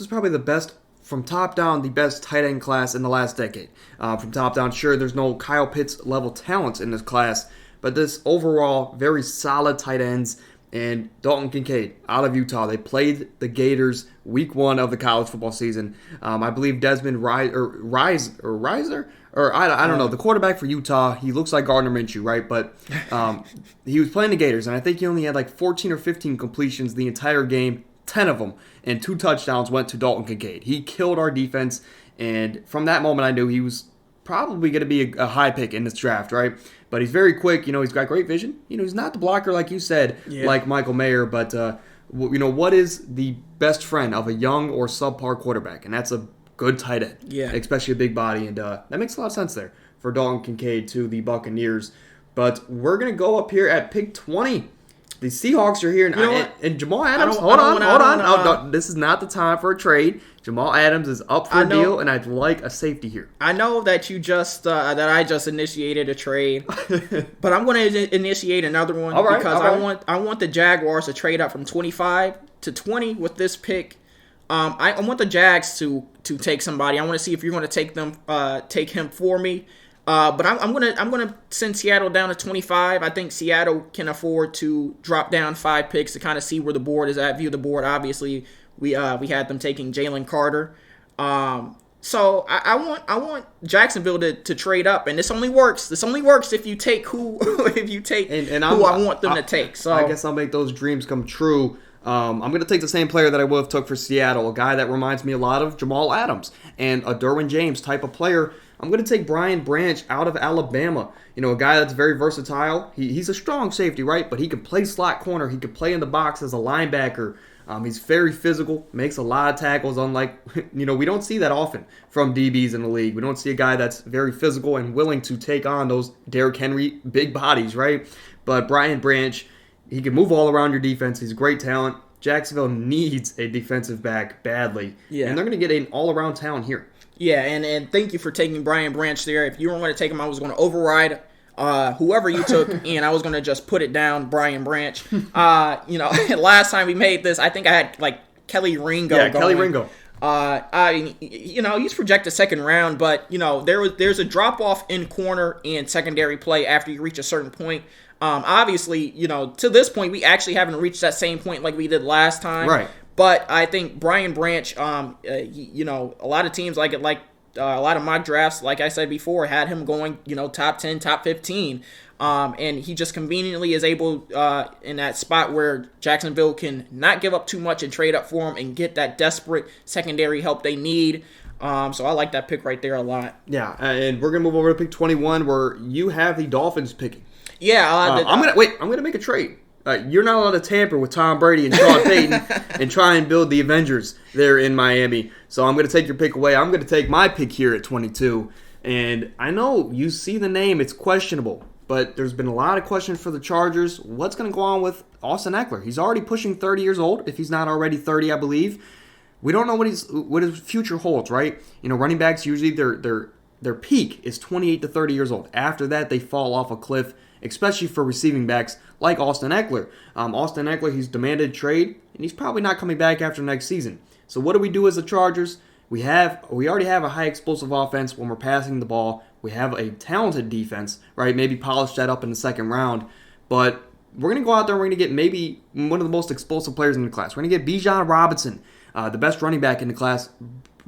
probably the best, from top down, the best tight end class in the last decade. From top down, sure, there's no Kyle Pitts level talents in this class, but this overall very solid tight ends. and Dalton Kincaid out of Utah. They played the Gators week 1 of the college football season. I believe Desmond Riser, or I don't know, the quarterback for Utah. He looks like Gardner Minshew, right? But he was playing the Gators, and I think he only had like 14 or 15 completions the entire game, 10 of them, and 2 touchdowns went to Dalton Kincaid. He killed our defense, and from that moment I knew he was probably going to be a high pick in this draft, right? But he's very quick. He's got great vision. He's not the blocker like you said, like Michael Mayer, but what is the best friend of a young or subpar quarterback? And that's a good tight end, especially a big body, and that makes a lot of sense there for Dalton Kincaid to the Buccaneers. But we're going to go up here at pick 20. The Seahawks are here, and Jamal Adams. Hold on. This is not the time for a trade. Jamal Adams is up for a deal, and I'd like a safety here. I know that you just that I just initiated a trade, but I'm going to initiate another one because I want the Jaguars to trade up from 25 to 20 with this pick. I want the Jags to take somebody. I want to see if you're going to take him for me. But I'm gonna send Seattle down to 25. I think Seattle can afford to drop down 5 picks to kind of see where the board is at. View the board. Obviously, we had them taking Jalen Carter. So I want Jacksonville to trade up, and this only works. This only works if you take who I want them to take. So I guess I'll make those dreams come true. I'm going to take the same player that I would have took for Seattle, a guy that reminds me a lot of Jamal Adams and a Derwin James type of player. I'm going to take Brian Branch out of Alabama. A guy that's very versatile. He's a strong safety, right? But he can play slot corner. He can play in the box as a linebacker. He's very physical, makes a lot of tackles, unlike, we don't see that often from DBs in the league. We don't see a guy that's very physical and willing to take on those Derrick Henry big bodies, right? But Brian Branch, he can move all around your defense. He's a great talent. Jacksonville needs a defensive back badly. Yeah. And they're going to get an all-around talent here. Yeah, and thank you for taking Brian Branch there. If you weren't going to take him, I was going to override whoever you took, and I was going to just put it down, Brian Branch. Last time we made this, I think I had, Kelly Ringo going. Kelly Ringo. He's projected second round, but, there's a drop-off in corner and secondary play after you reach a certain point. Obviously, to this point, we actually haven't reached that same point like we did last time. Right. But I think Brian Branch, a lot of teams a lot of mock drafts, like I said before, had him going, top 10, top 15. And he just conveniently is able in that spot where Jacksonville can not give up too much and trade up for him and get that desperate secondary help they need. So I like that pick right there a lot. Yeah, and we're going to move over to pick 21 where you have the Dolphins picking. Yeah. I'm going to make a trade. You're not allowed to tamper with Tom Brady and Sean Payton and try and build the Avengers there in Miami. So I'm going to take your pick away. I'm going to take my pick here at 22. And I know you see the name. It's questionable. But there's been a lot of questions for the Chargers. What's going to go on with Austin Eckler? He's already pushing 30 years old, if he's not already 30, I believe. We don't know what his future holds, right? Running backs usually their peak is 28 to 30 years old. After that, they fall off a cliff, especially for receiving backs like Austin Eckler. Austin Eckler, he's demanded trade, and he's probably not coming back after next season. So what do we do as the Chargers? We already have a high explosive offense when we're passing the ball. We have a talented defense, right? Maybe polish that up in the second round. But we're going to go out there and we're going to get maybe one of the most explosive players in the class. We're going to get Bijan Robinson, the best running back in the class,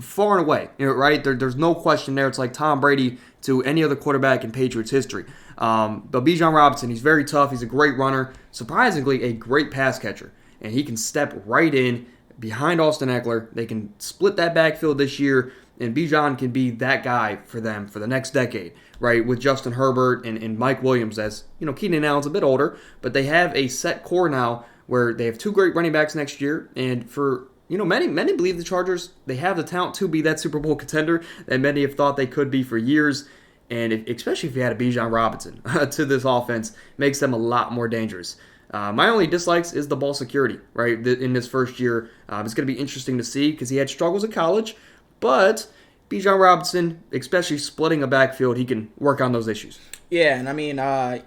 far and away, right? There's no question there. It's like Tom Brady to any other quarterback in Patriots history. But Bijan Robinson, he's very tough. He's a great runner. Surprisingly, a great pass catcher. And he can step right in behind Austin Eckler. They can split that backfield this year, and Bijan can be that guy for them for the next decade, right? With Justin Herbert and Mike Williams, as Keenan Allen's a bit older, but they have a set core now where they have 2 great running backs next year, and for many believe the Chargers, they have the talent to be that Super Bowl contender that many have thought they could be for years. And especially if you had a Bijan Robinson to this offense, makes them a lot more dangerous. My only dislikes is the ball security, right, in this first year. It's going to be interesting to see because he had struggles in college. But Bijan Robinson, especially splitting a backfield, he can work on those issues. Yeah, and I mean, I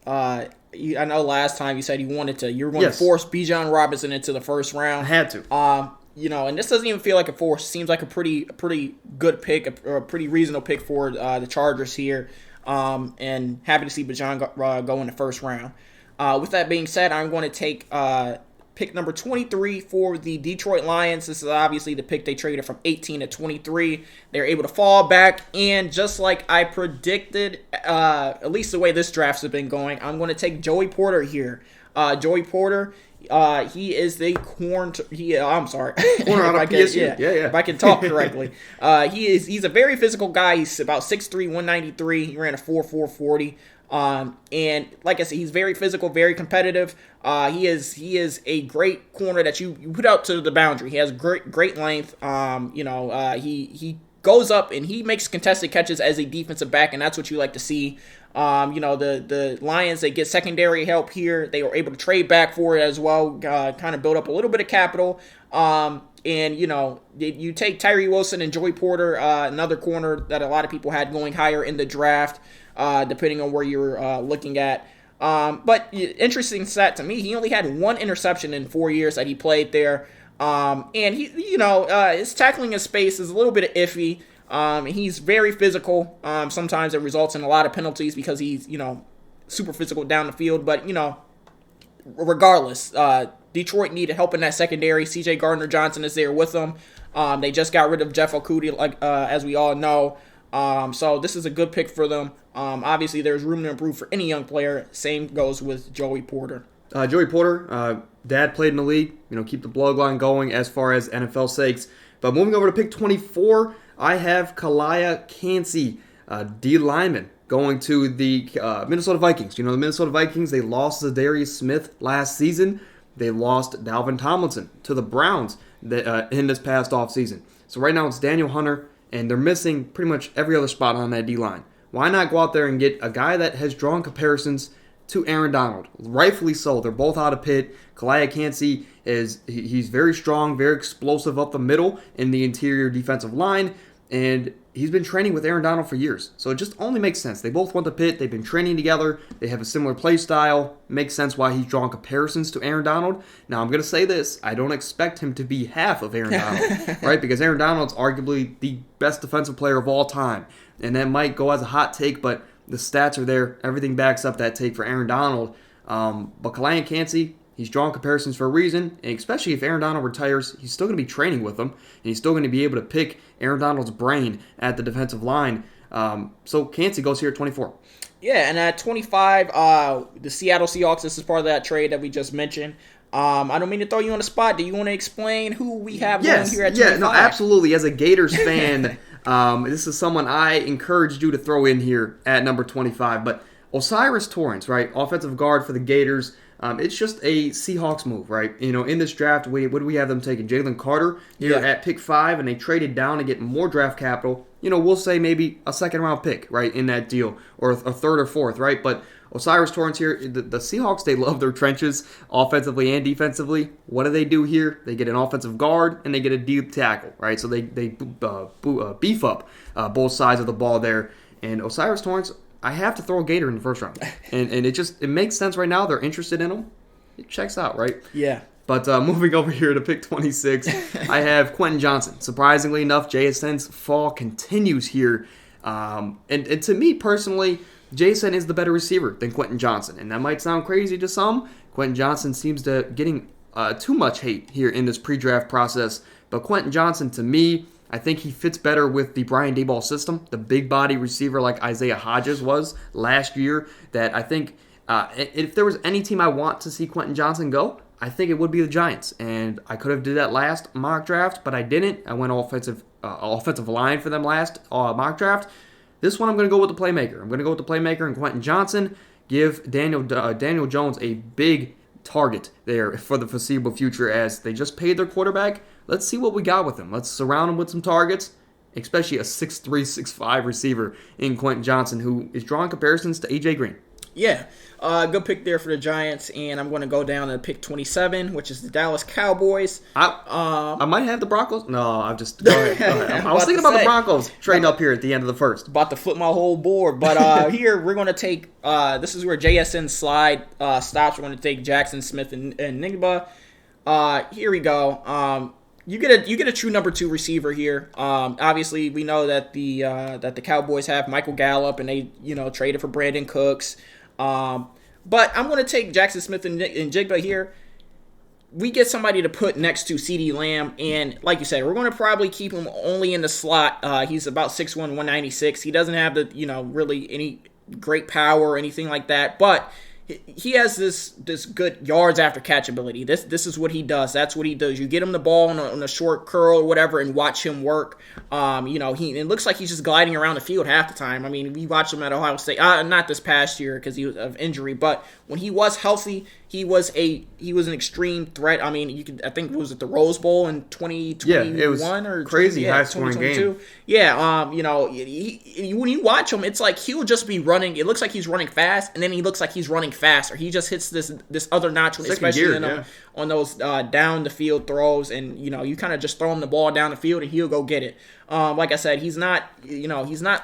know last time you said you were going to force Bijan Robinson into the first round. I had to. And this doesn't even feel like a force. Seems like a pretty good pick, a pretty reasonable pick for the Chargers here. And happy to see Bijan go in the first round. With that being said, I'm going to take pick number 23 for the Detroit Lions. This is obviously the pick they traded from 18 to 23. They're able to fall back, and just like I predicted, at least the way this draft has been going, I'm going to take Joey Porter here. Joey Porter, he is the corner out of PSU. Yeah. If I can talk correctly. He's a very physical guy. He's about 6'3", 193. He ran a 4.4 40. And like I said, he's very physical, very competitive. He is a great corner that you put out to the boundary. He has great length. He goes up and he makes contested catches as a defensive back, and that's what you like to see. The Lions, they get secondary help here. They were able to trade back for it as well, kind of build up a little bit of capital. You take Tyree Wilson and Joey Porter, another corner that a lot of people had going higher in the draft, depending on where you're looking at. But interesting stat to me, he only had one interception in 4 years that he played there. And his tackling in space is a little bit iffy. He's very physical. Sometimes it results in a lot of penalties because he's, super physical down the field. But, regardless, Detroit needed help in that secondary. C.J. Gardner-Johnson is there with them. They just got rid of Jeff Okudah, as we all know. So this is a good pick for them. Obviously, there's room to improve for any young player. Same goes with Joey Porter. Joey Porter, dad played in the league. Keep the bloodline going as far as NFL sakes. But moving over to pick 24, I have Calijah Kancey, D lineman, going to the Minnesota Vikings. The Minnesota Vikings, they lost Zadarius Smith last season. They lost Dalvin Tomlinson to the Browns in this past offseason. So right now it's Daniel Hunter, and they're missing pretty much every other spot on that D-line. Why not go out there and get a guy that has drawn comparisons to Aaron Donald? Rightfully so. They're both out of Pitt. Calijah Kancey he's very strong, very explosive up the middle in the interior defensive line, and he's been training with Aaron Donald for years. So it just only makes sense. They both went to Pitt. They've been training together. They have a similar play style. Makes sense why he's drawn comparisons to Aaron Donald. Now, I'm going to say this. I don't expect him to be half of Aaron Donald, right? Because Aaron Donald's arguably the best defensive player of all time. And that might go as a hot take, but the stats are there. Everything backs up that take for Aaron Donald. But Calijah Kancey, he's drawn comparisons for a reason, and especially if Aaron Donald retires, he's still going to be training with him, and he's still going to be able to pick Aaron Donald's brain at the defensive line. So Kancey goes here at 24. Yeah, and at 25, the Seattle Seahawks, this is part of that trade that we just mentioned. I don't mean to throw you on the spot. Do you want to explain who we have going here at 25? Yeah, no, absolutely. As a Gators fan, this is someone I encouraged you to throw in here at number 25. But O'Cyrus Torrence, right, offensive guard for the Gators. It's just a Seahawks move, right? In this draft, what do we have them taking? Jalen Carter here at pick 5, and they traded down to get more draft capital. We'll say maybe a second-round pick, right, in that deal, or a third or fourth, right? But O'Cyrus Torrence here, the Seahawks, they love their trenches offensively and defensively. What do here? They get an offensive guard, and they get a deep tackle, right? So they beef up both sides of the ball there. And O'Cyrus Torrence, I have to throw a Gator in the first round. And it makes sense right now. They're interested in him. It checks out, right? Yeah. But moving over here to pick 26, I have Quentin Johnson. Surprisingly enough, JSN's fall continues here. And to me personally, JSN is the better receiver than Quentin Johnson. And that might sound crazy to some. Quentin Johnson seems to getting too much hate here in this pre-draft process. But Quentin Johnson, to me, I think he fits better with the Brian Daboll system, the big body receiver like Isaiah Hodges was last year. That I think if there was any team I want to see Quentin Johnson go, I think it would be the Giants. And I could have did that last mock draft, but I didn't. I went offensive line for them last mock draft. This one I'm going to go with the playmaker. I'm going to go with the playmaker and Quentin Johnson. Give Daniel Jones a big target there for the foreseeable future as they just paid their quarterback. Let's see what we got with him. Let's surround him with some targets, especially a 6'3", 6'5" receiver in Quentin Johnson, who is drawing comparisons to A.J. Green. Yeah, good pick there for the Giants, and I'm going to go down to pick 27, which is the Dallas Cowboys. I might have the Broncos. No, I'm just go ahead. I was thinking about the Broncos trading up here at the end of the first. About to flip my whole board, but here we're going to take. This is where JSN slide stops. We're going to take Jackson Smith and Nigba. Here we go. You get a true number 2 receiver here. Obviously, we know that the Cowboys have Michael Gallup, and they traded for Brandon Cooks. But I'm going to take Jackson Smith and Jigba here. We get somebody to put next to CeeDee Lamb, and like you said, we're going to probably keep him only in the slot. He's about 6'1", 196. He doesn't have the, really any great power or anything like that, but he has this good yards after catch ability. This is what he does. That's what he does. You get him the ball on a short curl or whatever and watch him work. It looks like he's just gliding around the field half the time. I mean, we watched him at Ohio State, not this past year because he was of injury, but when he was healthy, he was an extreme threat. I mean, I think it was at the Rose Bowl in 2021 it was or crazy high scoring game. Yeah, when you watch him, it's like he'll just be running. It looks like he's running fast, and then he looks like he's running faster. He just hits this other notch, especially on those down the field throws, and you kind of just throw him the ball down the field, and he'll go get it. Like I said, he's not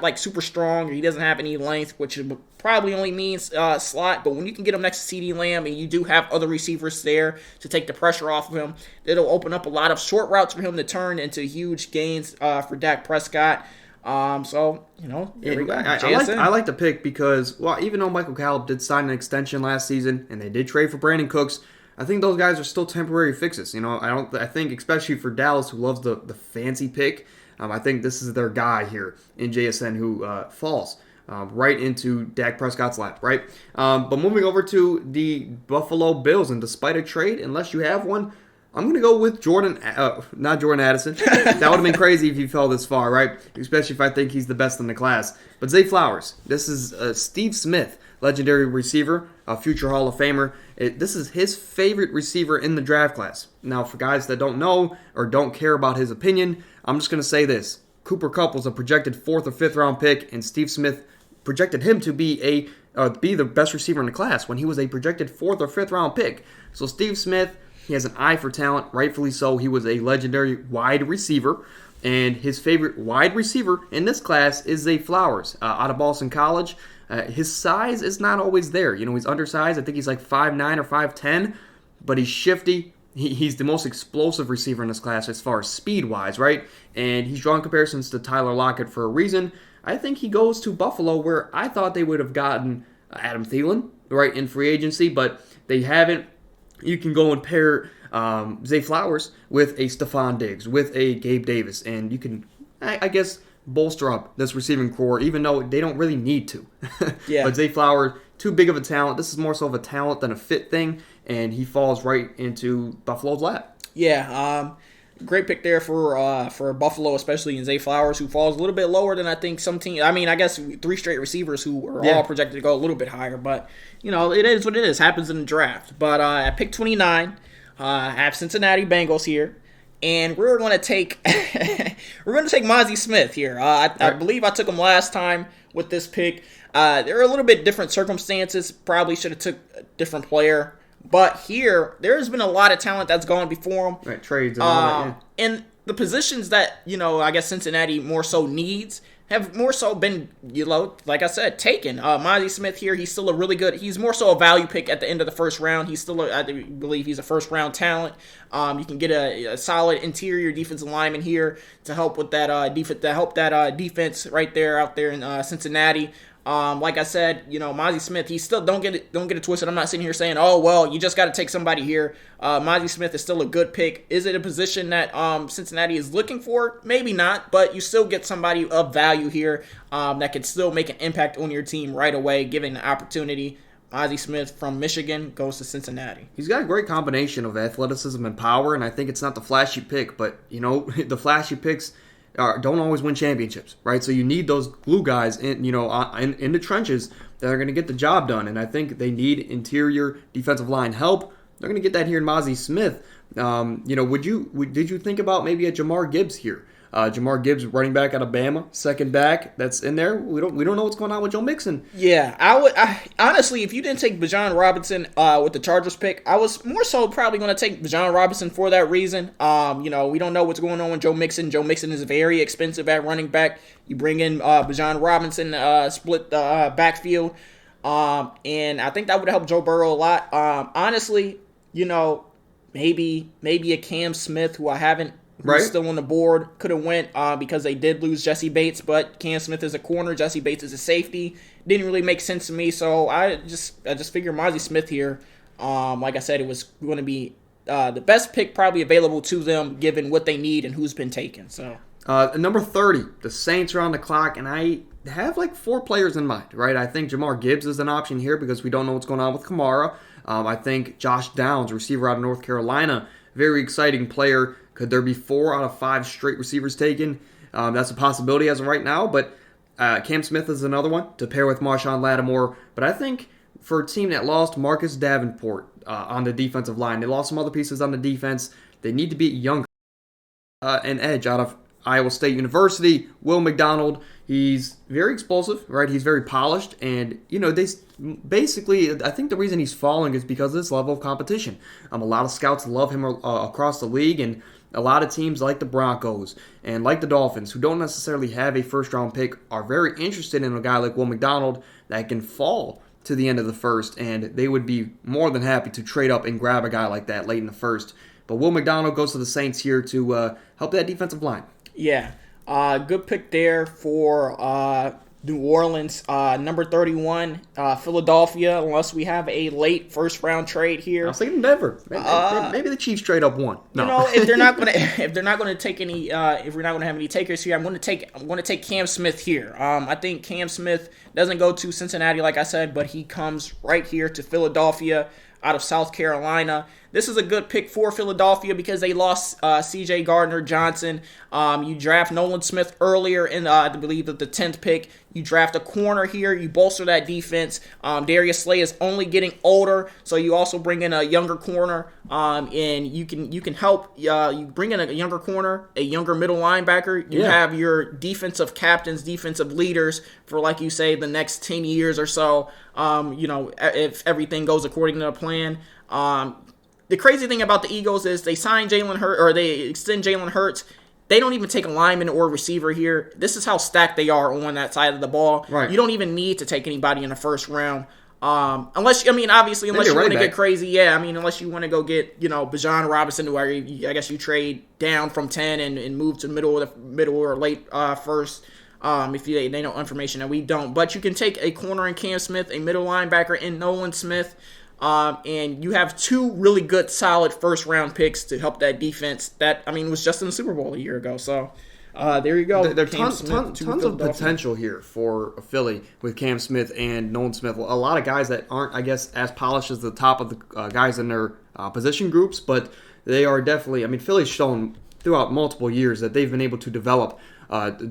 like super strong, or he doesn't have any length, which probably only means slot. But when you can get him next to CeeDee Lamb, and you do have other receivers there to take the pressure off of him, it'll open up a lot of short routes for him to turn into huge gains for Dak Prescott. There we go. I like the pick because, even though Michael Gallup did sign an extension last season and they did trade for Brandon Cooks, I think those guys are still temporary fixes. I think especially for Dallas, who loves the fancy pick, I think this is their guy here in JSN who falls right into Dak Prescott's lap, right? But moving over to the Buffalo Bills, and despite a trade, unless you have one, I'm going to go with not Jordan Addison. That would have been crazy if he fell this far, right? Especially if I think he's the best in the class. But Zay Flowers. This is Steve Smith, legendary receiver, a future Hall of Famer. This is his favorite receiver in the draft class. Now, for guys that don't know or don't care about his opinion, I'm just going to say this. Cooper Kupp was a projected 4th or 5th round pick, and Steve Smith projected him to be the best receiver in the class when he was a projected 4th or 5th round pick. So Steve Smith, he has an eye for talent, rightfully so. He was a legendary wide receiver, and his favorite wide receiver in this class is Zay Flowers out of Boston College. His size is not always there. He's undersized. I think he's like 5'9 or 5'10, but he's shifty. He's the most explosive receiver in this class as far as speed-wise, right? And he's drawing comparisons to Tyler Lockett for a reason. I think he goes to Buffalo, where I thought they would have gotten Adam Thielen, right, in free agency, but they haven't. You can go and pair Zay Flowers with a Stephon Diggs, with a Gabe Davis, and you can, I guess, bolster up this receiving core, even though they don't really need to. Yeah. But Zay Flowers, too big of a talent. This is more so of a talent than a fit thing, and he falls right into Buffalo's lap. Yeah, great pick there for Buffalo, especially in Zay Flowers, who falls a little bit lower than I think some teams. I mean, I guess 3 straight receivers who are all projected to go a little bit higher, but it is what it is. Happens in the draft. But at pick 29, I have Cincinnati Bengals here, and we're going to take Mazi Smith here. I believe I took him last time with this pick. There are a little bit different circumstances. Probably should have took a different player. But here, there's been a lot of talent that's gone before him. Right, trades and all that, yeah. And the positions that, I guess Cincinnati more so needs have more so been, like I said, taken. Mazi Smith here, he's still he's more so a value pick at the end of the first round. He's still, I believe he's a first-round talent. You can get a solid interior defensive lineman here to help with that defense right there out there in Cincinnati. Like I said, Mazi Smith, he still don't get it twisted. I'm not sitting here saying, oh well, you just got to take somebody here. Mazi Smith is still a good pick. Is it a position that Cincinnati is looking for? Maybe not, but you still get somebody of value here that can still make an impact on your team right away, given the opportunity. Mazi Smith from Michigan goes to Cincinnati. He's got a great combination of athleticism and power, and I think it's not the flashy pick, but the flashy picks don't always win championships, right? So you need those glue guys in the trenches that are going to get the job done, and I think they need interior defensive line help. They're going to get that here in Mazi Smith. Did you think about maybe a Jahmyr Gibbs here? Jahmyr Gibbs, running back out of Bama, second back that's in there. We don't know what's going on with Joe Mixon. Yeah, honestly, if you didn't take Bijan Robinson with the Chargers pick, I was more so probably going to take Bijan Robinson for that reason. We don't know what's going on with Joe Mixon. Joe Mixon is very expensive at running back. You bring in Bijan Robinson, split the backfield, and I think that would help Joe Burrow a lot. Honestly, maybe a Cam Smith, who I haven't who's Right. still on the board. Could have went because they did lose Jesse Bates, but Cam Smith is a corner, Jesse Bates is a safety. Didn't really make sense to me, so I just figured Mozzie Smith here. Like I said, it was going to be the best pick probably available to them given what they need and who's been taken. So Number 30, the Saints are on the clock, and I have like 4 players in mind, right? I think Jamar Gibbs is an option here because we don't know what's going on with Kamara. I think Josh Downs, receiver out of North Carolina, very exciting player. Could there be 4 out of 5 straight receivers taken? That's a possibility as of right now, but Cam Smith is another one to pair with Marshawn Lattimore. But I think for a team that lost Marcus Davenport on the defensive line, they lost some other pieces on the defense, they need to be younger. An edge out of Iowa State University, Will McDonald. He's very explosive, right? He's very polished, and they basically, I think the reason he's falling is because of this level of competition. A lot of scouts love him across the league, and a lot of teams like the Broncos and like the Dolphins, who don't necessarily have a first-round pick, are very interested in a guy like Will McDonald that can fall to the end of the first, and they would be more than happy to trade up and grab a guy like that late in the first. But Will McDonald goes to the Saints here to help that defensive line. yeah, good pick there for New Orleans. Number 31, Philadelphia. Unless we have a late first round trade here. I was thinking Denver. Maybe the Chiefs trade up one. No. If they're not gonna take any, if we're not gonna have any takers here, I'm gonna take Cam Smith here. I think Cam Smith doesn't go to Cincinnati, like I said, but he comes right here to Philadelphia out of South Carolina. This is a good pick for Philadelphia because they lost C.J. Gardner-Johnson. You draft Nolan Smith earlier in, I believe, the 10th pick. You draft a corner here. You bolster that defense. Darius Slay is only getting older, so you also bring in a younger corner, and you can help. You bring in a younger corner, a younger middle linebacker. You have your defensive captains, defensive leaders for, like you say, the next 10 years or so. If everything goes according to the plan. The crazy thing about the Eagles is they sign Jalen Hurts, or they extend Jalen Hurts. They don't even take a lineman or receiver here. This is how stacked they are on that side of the ball. Right. You don't even need to take anybody in the first round. Unless you want to get crazy. Yeah, unless you want to go get, Bijan Robinson, where I guess you trade down from 10 and move to middle or late first. If they know information that we don't. But you can take a corner in Cam Smith, a middle linebacker in Nolan Smith, and you have 2 really good, solid first-round picks to help that defense that, was just in the Super Bowl a year ago. So there you go. There are tons of potential here for Philly with Cam Smith and Nolan Smith. A lot of guys that aren't, I guess, as polished as the top of the guys in their position groups, but they are definitely, Philly's shown throughout multiple years that they've been able to develop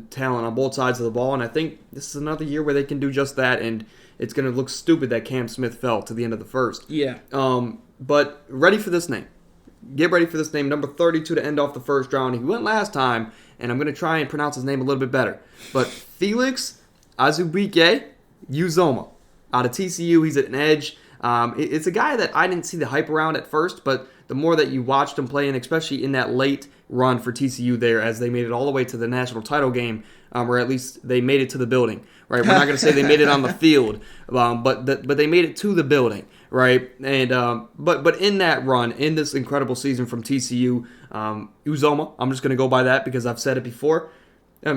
talent on both sides of the ball, and I think this is another year where they can do just that, and it's going to look stupid that Cam Smith fell to the end of the first. Yeah. But ready for this name. Get ready for this name, number 32 to end off the first round. He went last time, and I'm going to try and pronounce his name a little bit better. But Felix Azubike Uzoma out of TCU. He's at an edge. It's a guy that I didn't see the hype around at first, but the more that you watched him play, and especially in that late run for TCU there as they made it all the way to the national title game, or at least they made it to the building, right? We're not going to say they made it on the field, but they made it to the building, right? And but in that run, in this incredible season from TCU, Uzoma, I'm just going to go by that because I've said it before,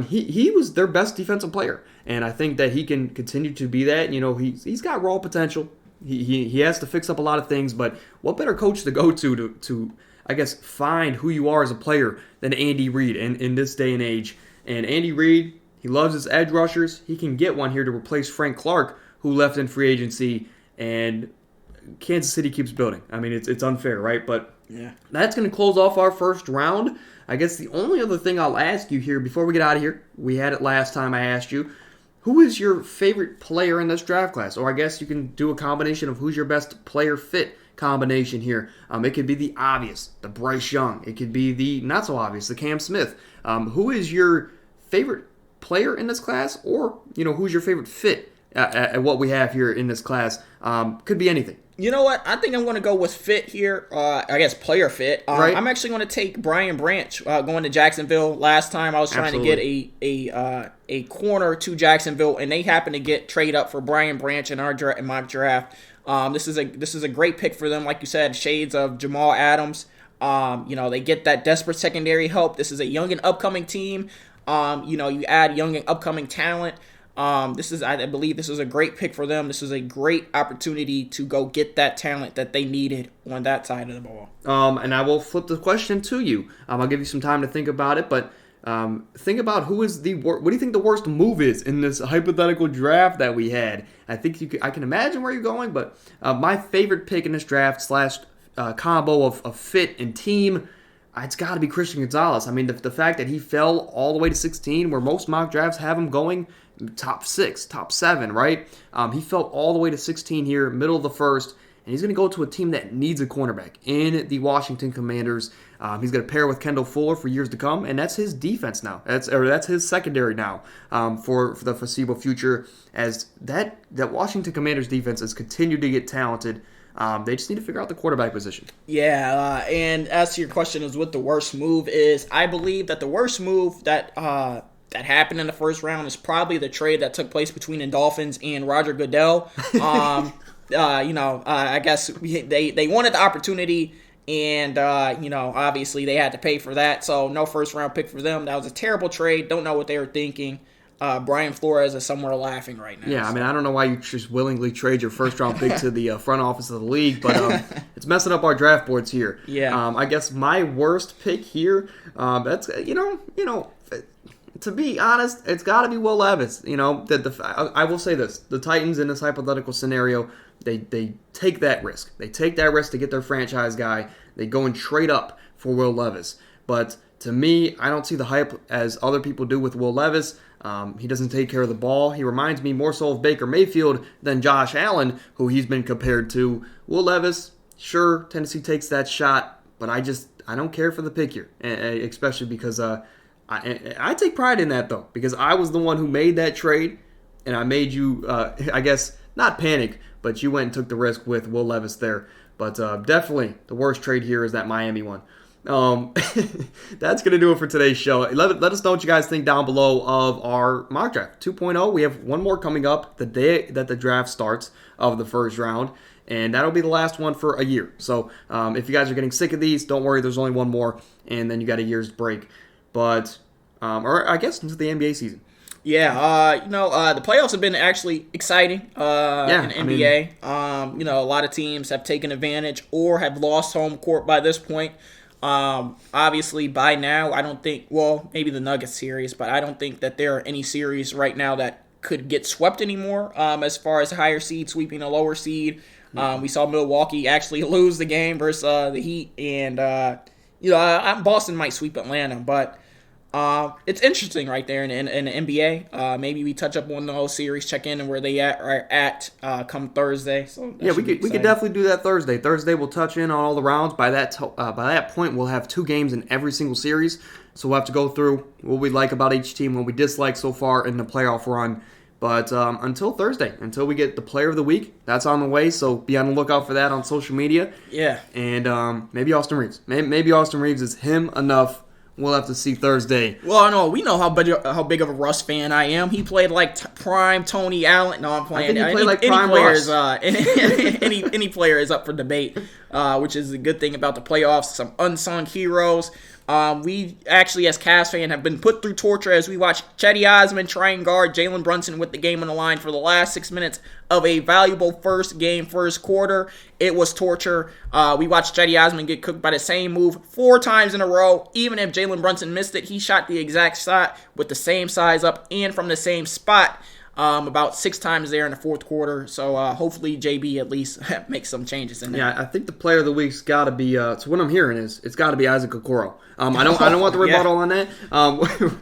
he was their best defensive player, and I think that he can continue to be that. He's got raw potential. He has to fix up a lot of things, but what better coach to go to I guess, find who you are as a player than Andy Reid in this day and age. And Andy Reid, he loves his edge rushers. He can get one here to replace Frank Clark, who left in free agency, and Kansas City keeps building. It's unfair, right? But yeah, that's going to close off our first round. I guess the only other thing I'll ask you here before we get out of here, we had it last time I asked you, who is your favorite player in this draft class? Or I guess you can do a combination of who's your best player fit combination here. It could be the obvious, the Bryce Young. It could be the not so obvious, the Cam Smith. Who is your favorite player in this class? Or, who's your favorite fit at what we have here in this class? Could be anything. You know what? I think I'm going to go with fit here. I guess player fit. Right. I'm actually going to take Brian Branch going to Jacksonville. Last time I was trying to get a corner to Jacksonville, and they happened to get trade up for Brian Branch in my draft. This is a great pick for them. Like you said, shades of Jamal Adams. They get that desperate secondary help. This is a young and upcoming team. You add young and upcoming talent. I believe this is a great pick for them. This is a great opportunity to go get that talent that they needed on that side of the ball. And I will flip the question to you. I'll give you some time to think about it, but think about what do you think the worst move is in this hypothetical draft that we had? I think I can imagine where you're going, but my favorite pick in this draft / combo of fit and team, it's got to be Christian Gonzalez. I mean, the fact that he fell all the way to 16, where most mock drafts have him going top 6, top 7, right? He fell all the way to 16 here, middle of the first, and he's going to go to a team that needs a cornerback in the Washington Commanders. He's going to pair with Kendall Fuller for years to come, and that's his defense now. That's his secondary now for the foreseeable future, as that Washington Commanders defense has continued to get talented. They just need to figure out the quarterback position. Yeah, and as to your question is what the worst move is, I believe that the worst move that happened in the first round is probably the trade that took place between the Dolphins and Roger Goodell. I guess they wanted the opportunity, and obviously they had to pay for that. So no first round pick for them. That was a terrible trade. Don't know what they were thinking. Brian Flores is somewhere laughing right now. Yeah, I mean, I don't know why you just willingly trade your first-round pick to the front office of the league, but it's messing up our draft boards here. Yeah. I guess my worst pick here, that's to be honest, it's got to be Will Levis. I will say this: the Titans in this hypothetical scenario, they take that risk. They take that risk to get their franchise guy. They go and trade up for Will Levis, but to me, I don't see the hype as other people do with Will Levis. He doesn't take care of the ball. He reminds me more so of Baker Mayfield than Josh Allen, who he's been compared to. Will Levis, sure, Tennessee takes that shot, but I don't care for the pick here, especially because I take pride in that, though, because I was the one who made that trade, and I made you, I guess, not panic, but you went and took the risk with Will Levis there. But definitely the worst trade here is that Miami one. That's going to do it for today's show. Let us know what you guys think down below of our mock draft 2.0. We have one more coming up the day that the draft starts of the first round, and that'll be the last one for a year. So if you guys are getting sick of these, don't worry, there's only one more, and then you got a year's break. But, or I guess into the NBA season. Yeah, the playoffs have been actually exciting in the NBA. A lot of teams have taken advantage or have lost home court by this point. Obviously, by now, I don't think, maybe the Nuggets series, but I don't think that there are any series right now that could get swept anymore as far as a higher seed sweeping a lower seed. We saw Milwaukee actually lose the game versus the Heat, and, Boston might sweep Atlanta, but it's interesting right there in the NBA. Maybe we touch up on those series, check in and where they are at come Thursday. So yeah, we could definitely do that Thursday. Thursday we'll touch in on all the rounds. By that point, we'll have 2 games in every single series. So we'll have to go through what we like about each team, what we dislike so far in the playoff run. But until Thursday, until we get the player of the week, that's on the way. So be on the lookout for that on social media. Yeah. And maybe Austin Reeves. Maybe Austin Reeves is him enough. We'll have to see Thursday. Well, no, we know how big of a Russ fan I am. He played like prime Tony Allen. No, I'm playing. I think he played like prime Russ. Any player is up for debate, which is the good thing about the playoffs. Some unsung heroes. We actually, as Cavs fans, have been put through torture as we watch Chetty Osman try and guard Jalen Brunson with the game on the line for the last 6 minutes of a valuable first quarter. It was torture. We watched Chetty Osman get cooked by the same move 4 times in a row. Even if Jalen Brunson missed it, he shot the exact shot with the same size up and from the same spot. About 6 times there in the fourth quarter. So hopefully JB at least makes some changes in there. Yeah, I think the player of the week's got to be. So what I'm hearing is it's got to be Isaac Okoro. I don't want the rebuttal on that.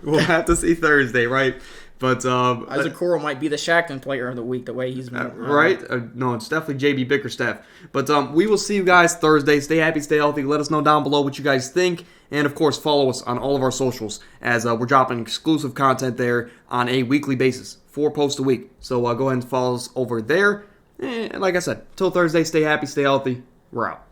We'll have to see Thursday, right? But Isaac Okoro might be the Shackton player of the week, the way he's been. Right? No, it's definitely JB Bickerstaff. But we will see you guys Thursday. Stay happy, stay healthy. Let us know down below what you guys think. And, of course, follow us on all of our socials as we're dropping exclusive content there on a weekly basis. 4 posts a week. So go ahead and follow us over there. And like I said, till Thursday, stay happy, stay healthy. We're out.